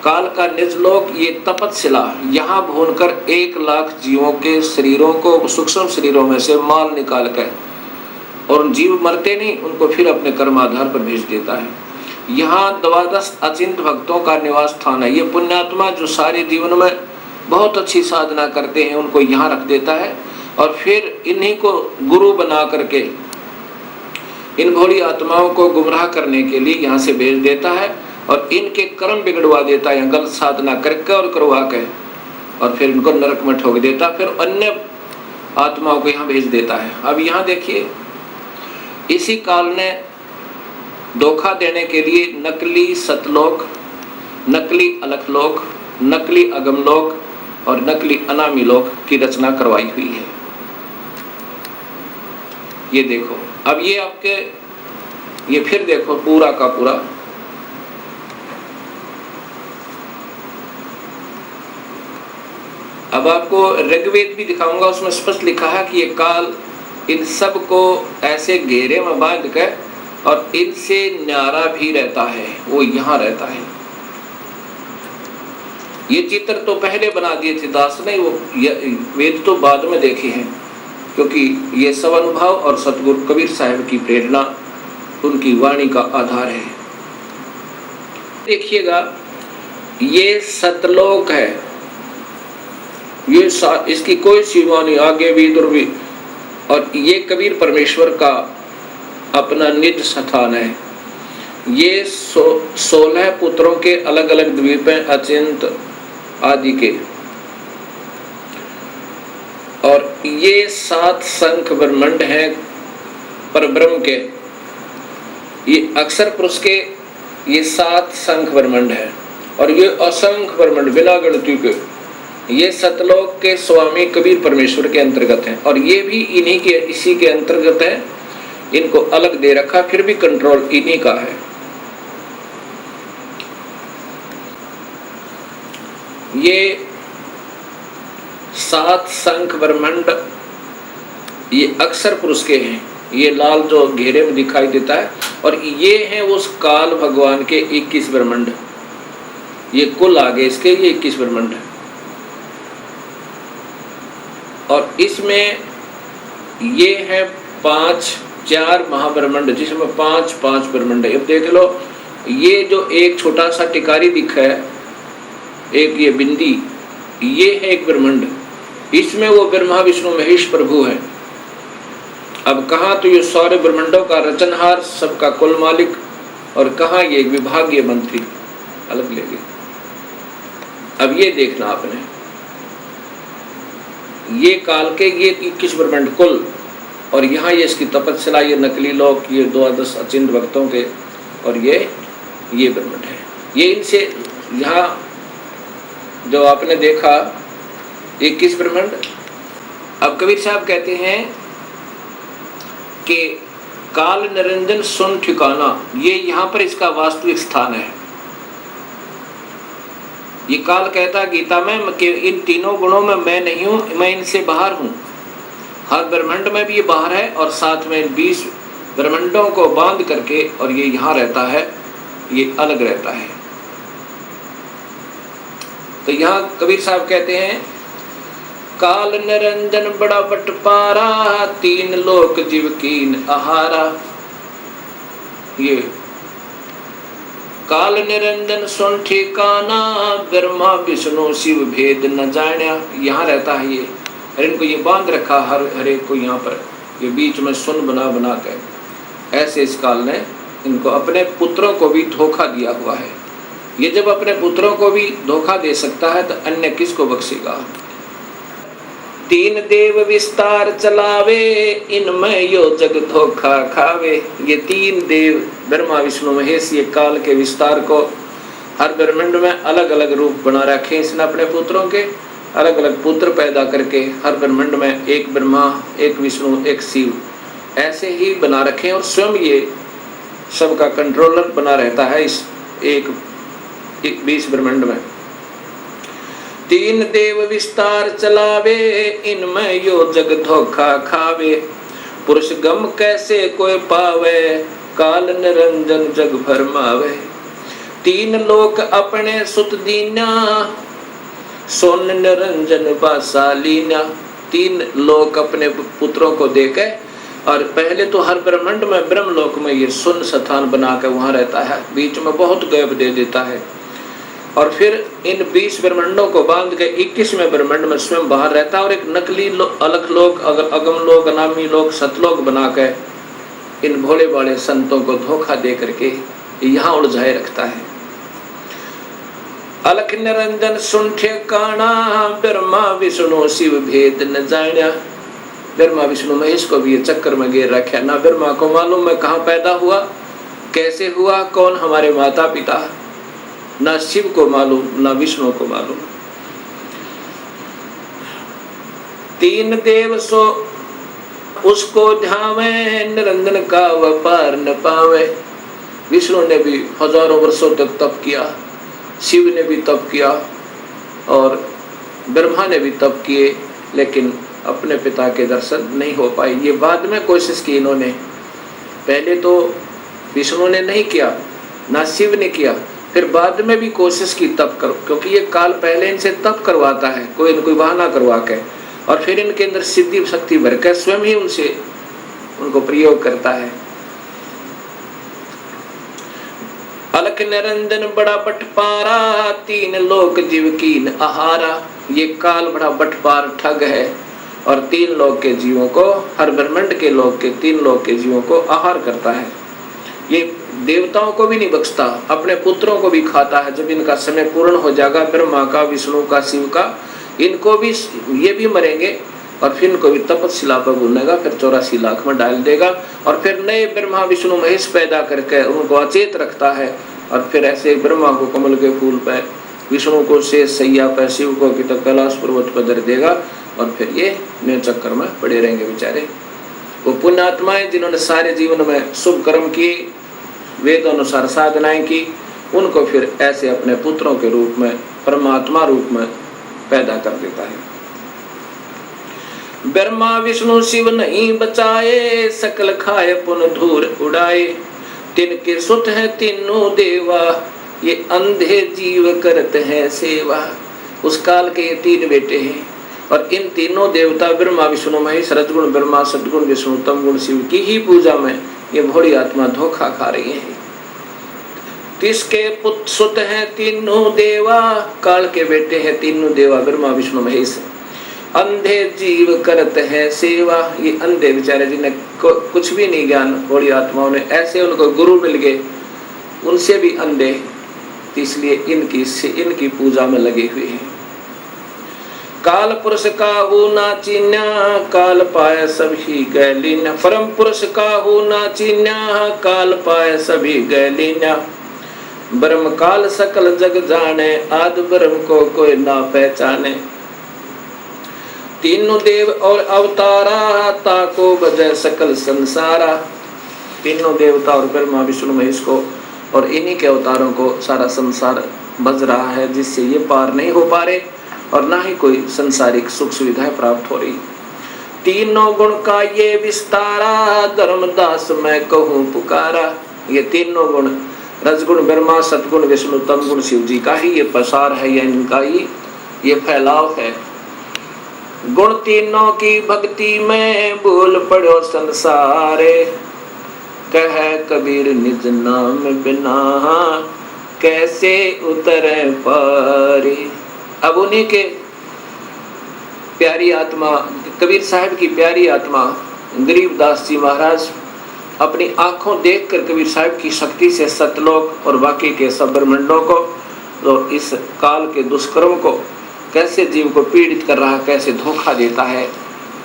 Speaker 2: काल का निज लोक ये तपतशिला, यहाँ भूनकर 1 लाख जीवों के शरीरों को, सूक्ष्म शरीरों में से माल निकाल कर, और जीव मरते नहीं, उनको फिर अपने कर्माधार पर भेज देता है। यहाँ 12 अचिंत भक्तों का निवास स्थान है। ये पुण्यात्मा जो सारे जीवन में बहुत अच्छी साधना करते हैं उनको यहाँ रख देता है, और फिर इन्हीं को गुरु बना करके इन भोली आत्माओं को गुमराह करने के लिए यहाँ से भेज देता है, और इनके कर्म बिगड़वा देता है गलत साधना करके और करवा के, और फिर इनको नरक में ठोक देता, फिर अन्य आत्माओं को यहाँ भेज देता है। अब यहाँ देखिए, इसी काल ने धोखा देने के लिए नकली सतलोक, नकली अलखलोक, नकली अगमलोक और नकली अनामी लोक की रचना करवाई हुई है। ये देखो, अब ये आपके, ये फिर देखो पूरा का पूरा, अब आपको ऋग्वेद भी दिखाऊंगा, उसमें स्पष्ट लिखा है कि ये काल इन सब को ऐसे घेरे में बांध कर और इनसे न्यारा भी रहता है, वो यहाँ रहता है। ये चित्र तो पहले बना दिए थे दास ने, वो वेद तो बाद में देखे हैं, क्योंकि ये सब अनुभव और सतगुरु कबीर साहब की प्रेरणा उनकी वाणी का आधार है। देखिएगा, ये सतलोक है, ये इसकी कोई सीमा नहीं, आगे भी इधर भी, और ये कबीर परमेश्वर का अपना निज स्थान है। ये 16 पुत्रों के अलग अलग द्वीप हैं, अचिंत आदि के, और ये 7 शंख ब्रह्मांड हैं परब्रह्म के। ये अक्षर पुरुष के ये 7 शंख ब्रह्मांड है, और ये असंख्य ब्रह्मांड बिना गिनती के, ये सतलोक के स्वामी कबीर परमेश्वर के अंतर्गत हैं, और ये भी इन्हीं के, इसी के अंतर्गत है। इनको अलग दे रखा, फिर भी कंट्रोल इन्हीं का है। ये 7 शंख ब्रह्मांड ये अक्षर पुरुष के हैं, ये लाल जो घेरे में दिखाई देता है, और ये हैं उस काल भगवान के 21 ब्रह्मांड। ये कुल आगे इसके ये 21 ब्रह्मांड है, और इसमें ये है 4 महाब्रह्मंड, जिसमें 5 ब्रह्मंड है। अब देख लो, ये जो एक छोटा सा टिकारी दिखा है, एक ये बिंदी, ये है एक ब्रह्मंड, इसमें वो ब्रह्मा विष्णु महेश प्रभु है। अब कहाँ तो ये सारे ब्रह्मंडों का रचनहार, सबका कुल मालिक, और कहाँ ये विभागीय मंत्री अलग लेंगे। अब ये देखना आपने, ये काल के ये 21 ब्रह्मंड कुल, और यहाँ ये इसकी तपस्या, ये नकली लोक, ये 12 अचिंत भक्तों के, और ये ब्रह्मंड है। ये इनसे यहाँ जो आपने देखा 21 ब्रह्मंड। अब कबीर साहब कहते हैं कि काल निरंजन सुन ठिकाना, ये यहाँ पर इसका वास्तविक स्थान है। ये काल कहता है गीता में कि इन तीनों गुणों में मैं नहीं हूं, मैं इनसे बाहर हूं। हर ब्रह्मंड में भी ये बाहर है, और साथ में 20 ब्रह्मंडों को बांध करके, और ये यहाँ रहता है, ये अलग रहता है। तो यहाँ कबीर साहब कहते हैं काल निरंजन बड़ा बटपारा, 3 लोक जीव कीन आहारा। ये काल निरंजन सुन ठिकाना, ब्रह्मा विष्णु शिव भेद न जान्या। यहाँ रहता है ये, और इनको ये बांध रखा हर एक को यहाँ पर, ये बीच में सुन बना बना के। ऐसे इस काल ने इनको अपने पुत्रों को भी धोखा दिया हुआ है। ये जब अपने पुत्रों को भी धोखा दे सकता है तो अन्य किसको बख्शेगा। 3 देव विस्तार चलावे, इनमें यो जग धोखा खावे। ये 3 देव ब्रह्मा विष्णु महेश, ये काल के विस्तार को हर ब्रह्मंड में अलग अलग रूप बना रखे इसने अपने पुत्रों के, अलग अलग पुत्र पैदा करके हर ब्रह्मंड में एक ब्रह्मा, एक विष्णु, एक शिव, ऐसे ही बना रखे, और स्वयं ये सबका कंट्रोलर बना रहता है इस एक 20 ब्रह्मंड में। 3 देव विस्तार चलावे, इनमें यो जग धोखा खावे। पुरुष गम कैसे कोई पावे, काल निरंजन जग भरमावे। 3 लोक अपने सुत दीना, सोन निरंजन बासालीना। 3 लोक अपने पुत्रों को देके, और पहले तो हर ब्रह्मंड में ब्रह्मलोक में ये सुन स्थान बना के वहां रहता है, बीच में बहुत गैप दे देता है, और फिर इन 20 ब्रह्मंडों को बांध के 21वें ब्रह्मंड में स्वयं बाहर रहता है, और एक नकली अलग लोक, अगम लोक, अनामी लोक, सतलोक बना के इन भोले भाले संतों को धोखा दे करके यहाँ उलझाए रखता है। अलख निरंजन सुन ठिकाना, ब्रह्मा विष्णु शिव भेद न जान्या। ब्रह्मा विष्णु महेश को भी ये चक्कर में घेर रखा। ना ब्रह्मा को मालूम मैं कहाँ पैदा हुआ, कैसे हुआ, कौन हमारे माता पिता, ना शिव को मालूम, ना विष्णु को मालूम। 3 देव सो उसको ध्यावे, निरंजन का व्यापार न पावे। विष्णु ने भी हजारों वर्षों तक तप किया, शिव ने भी तप किया, और ब्रह्मा ने भी तप किए, लेकिन अपने पिता के दर्शन नहीं हो पाए। ये बाद में कोशिश की इन्होंने, पहले तो विष्णु ने नहीं किया, ना शिव ने किया, फिर बाद में भी कोशिश की तप करो, क्योंकि ये काल पहले इनसे तप करवाता है, कोई न कोई बहाना करवा के, और फिर इनके अंदर सिद्धि शक्ति भर कर स्वयं ही उनको प्रयोग करता है। अलख निरंजन बड़ा बटपारा, 3 लोक जीव कीन आहारा। ये काल बड़ा बटपार ठग है, और 3 लोक के जीवों को, हर ब्रह्मंड के लोक के 3 लोक के जीवों को आहार करता है। ये देवताओं को भी नहीं बख्शता, अपने पुत्रों को भी खाता है। जब इनका समय पूर्ण हो जाएगा, ब्रह्मा का, विष्णु का, शिव का, इनको भी, ये भी मरेंगे, और फिर इनको भी तपस्या पर भूनेगा, फिर 84 लाख में डाल देगा, और फिर नए ब्रह्मा विष्णु महेश पैदा करके उनको अचेत रखता है, और फिर ऐसे ब्रह्मा को कमल के फूल पर, विष्णु को शेष सैया पर, शिव को कि कैलाश पर्वत पर धर देगा, और फिर ये नए चक्कर में पड़े रहेंगे बेचारे। वो पुण्यात्माएं जिन्होंने सारे जीवन में शुभ कर्म किए, वेद अनुसार साधनाएं की, उनको फिर ऐसे अपने पुत्रों के रूप में, परमात्मा रूप में पैदा कर देता है। ब्रह्मा विष्णु शिव नहीं बचाए, सकल खाए पुन धूर उड़ाए। तिनके सुत है तीनों देवा, ये अंधे जीव करते हैं सेवा। उस काल के ये 3 बेटे हैं, और इन तीनों देवता ब्रह्मा विष्णु महेश रजगुण ब्रह्मा सद्गुण विष्णु तमगुण शिव की ही पूजा में ये भोली आत्मा धोखा खा रही है। किसके पुत्र सुत हैं तीनों देवा, काल के बेटे हैं तीनों देवा ब्रह्मा विष्णु महेश। अंधे जीव करते हैं सेवा, ये अंधे बेचारे जिन्हें कुछ भी नहीं ज्ञान, भोली आत्माओं ने ऐसे उनको गुरु मिल गए, उनसे भी अंधे, इसलिए इनकी पूजा में लगे हुए हैं। काल पुरुष काहू ना चीन्या, काल पाए सभी गैलीन्या। परम पुरुष काहू ना चीन्या, काल पाए सभी गैलीन्या। ब्रह्म काल सकल जग जाने, आदि ब्रह्म को कोई ना पहचाने। तीनों देव और अवतारा, ताको बजय सकल संसारा। तीनों देवता और ब्रह्मा विष्णु महेश को और इन्हीं के अवतारों को सारा संसार बज रहा है, जिससे ये पार नहीं हो पा रहे और ना ही कोई संसारिक सुख सुविधाएं प्राप्त हो रही। तीनों गुण का ये विस्तारा, धर्मदास मैं कहूँ पुकारा। ये तीनों गुण रजगुण ब्रह्मा सतगुण विष्णु तमगुण शिव जी का ही ये प्रसार है, या इनका ही ये फैलाव है। गुण तीनों की भक्ति में भूल पड़ो संसारे, कह कबीर निज नाम बिना कैसे उतरे पारे। अब उन्हीं के प्यारी आत्मा कबीर साहब की प्यारी आत्मा गरीबदास जी महाराज अपनी आंखों देखकर कबीर साहब की शक्ति से सतलोक और बाकी के सब ब्रह्मांडों को और इस काल के दुष्कर्म को कैसे जीव को पीड़ित कर रहा है, कैसे धोखा देता है,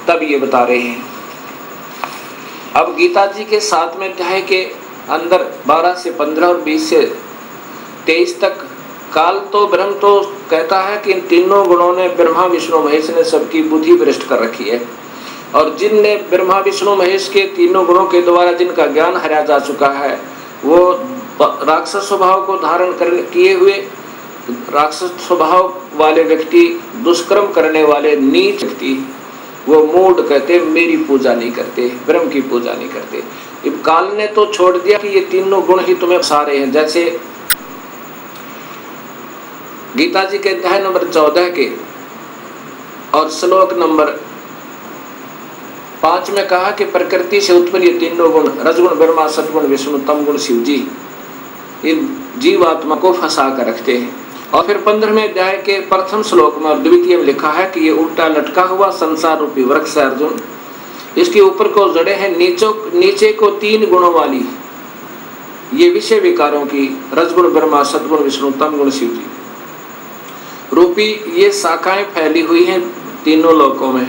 Speaker 2: तब ये बता रहे हैं। अब गीता जी के 7वें अध्याय के अंदर 12 से 15 और 20 से 23 तक काल तो ब्रह्म तो कहता है कि इन तीनों गुणों ने ब्रह्मा विष्णु महेश ने सबकी बुद्धि भ्रष्ट कर रखी है, और जिनने ब्रह्मा विष्णु महेश के तीनों गुणों के द्वारा जिनका ज्ञान हराया जा चुका है, वो राक्षस स्वभाव को धारण कर किए हुए राक्षस स्वभाव वाले व्यक्ति, दुष्कर्म करने वाले नीच व्यक्ति, वो मूढ़ कहते मेरी पूजा नहीं करते, ब्रह्म की पूजा नहीं करते। अब काल ने तो छोड़ दिया कि ये तीनों गुण ही तुम्हें फंसा रहे हैं। जैसे गीता जी के अध्याय नंबर 14 के और श्लोक नंबर 5 में कहा कि प्रकृति से उत्पन्न ये तीनों गुण रजगुण ब्रह्मा सतगुण विष्णु तमगुण शिव जी इन जीवात्मा को फंसा कर रखते हैं। और फिर 15वें अध्याय के प्रथम श्लोक में और द्वितीय में लिखा है कि ये उल्टा लटका हुआ संसार रूपी वृक्ष है अर्जुन, इसके ऊपर को जड़े हैं नीचे को 3 गुणों वाली ये विषय विकारों की रजगुण ब्रह्मा सतगुण विष्णु तमगुण शिव जी रूपी ये शाखाएं फैली हुई हैं तीनों लोकों में,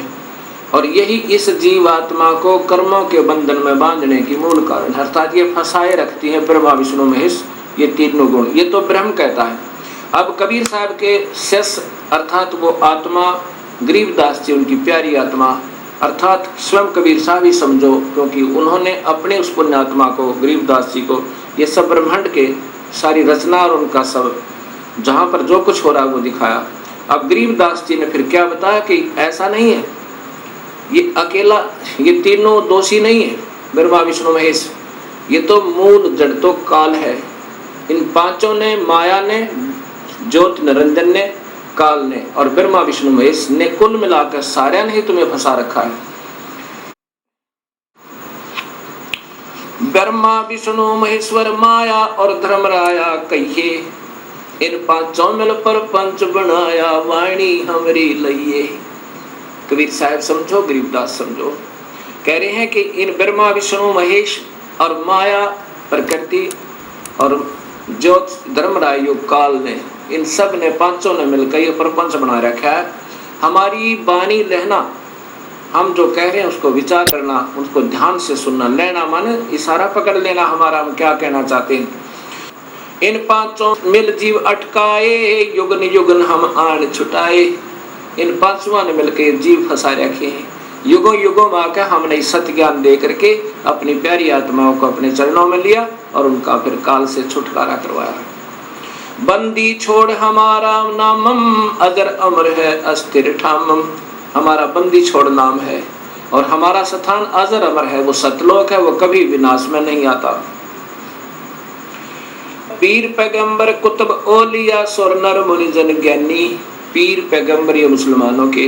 Speaker 2: और यही इस जीवात्मा को कर्मों के बंधन में बांधने की मूल कारण, अर्थात ये फंसाए रखती हैं ब्रह्मा विष्णु महेश ये तीनों गुण। ये तो ब्रह्म कहता है। अब कबीर साहब के शिष्य अर्थात वो आत्मा गरीबदास जी, उनकी प्यारी आत्मा अर्थात स्वयं कबीर साहब ही समझो, क्योंकि उन्होंने अपने उस पुण्यात्मा को गरीबदास जी को ये सब ब्रह्मांड के सारी रचना और उनका सब जहाँ पर जो कुछ हो रहा है वो दिखाया। अब गरीबदास जी ने फिर क्या बताया कि ऐसा नहीं है, ये अकेला ये तीनों दोषी नहीं है ब्रह्मा विष्णु महेश, ये तो मूल जड़ तो काल है। इन पांचों ने, माया ने, ज्योति निरंजन ने, काल ने और ब्रह्मा विष्णु महेश ने कुल मिलाकर सारे ने ही तुम्हें फंसा रखा है। ब्रह्मा विष्णु महेश्वर माया और धर्मराया कहिए, इन पांचों मिल पर पंच बनाया वाणी हमरी लइए। कबीर साहब समझो, गरीबदास समझो, कह रहे हैं कि इन ब्रह्मा विष्णु महेश और माया प्रकृति और ज्योत धर्मराय योग काल ने, इन सब ने पांचों ने मिलकर ये प्रपंच बना रखा है। हमारी वाणी लेना, हम जो कह रहे हैं उसको विचार करना, उसको ध्यान से सुनना, लेना माने इशारा पकड़ लेना हमारा, हम क्या कहना चाहते हैं। इन पांचों मिल जीव अटकाए, युगन युगन हम आन छुटाए। इन पांचों ने मिलकर जीव फंसा रखे हैं। युगों युगों में आकर हमने सत्य ज्ञान दे करके अपनी प्यारी आत्माओं को अपने चरणों में लिया और उनका फिर काल से छुटकारा करवाया। बंदी छोड़ हमारा नामम, अजर अमर है अस्थिर ठामम। हमारा बंदी छोड़ नाम है और हमारा स्थान अजर अमर है, वो सतलोक है, वो कभी विनाश में नहीं आता। पीर पैगंबर कुतुब ओलिया सुर नर मुनि जन ज्ञानी। पीर पैगंबर ये मुसलमानों के,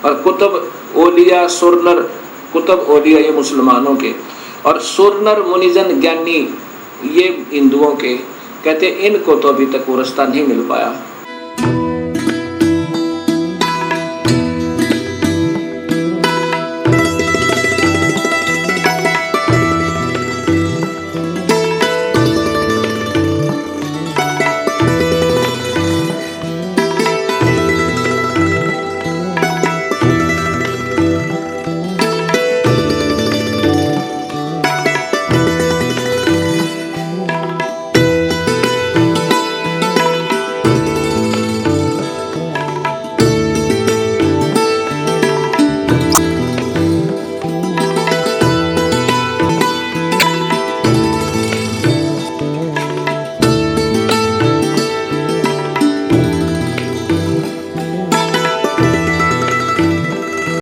Speaker 2: और कुतुब ओलिया सुरनर, कुतुब ओलिया ये मुसलमानों के, और सुरनर मुनिजन ज्ञानी ये हिंदुओं के। कहते इनको तो अभी तक वो रास्ता नहीं मिल पाया।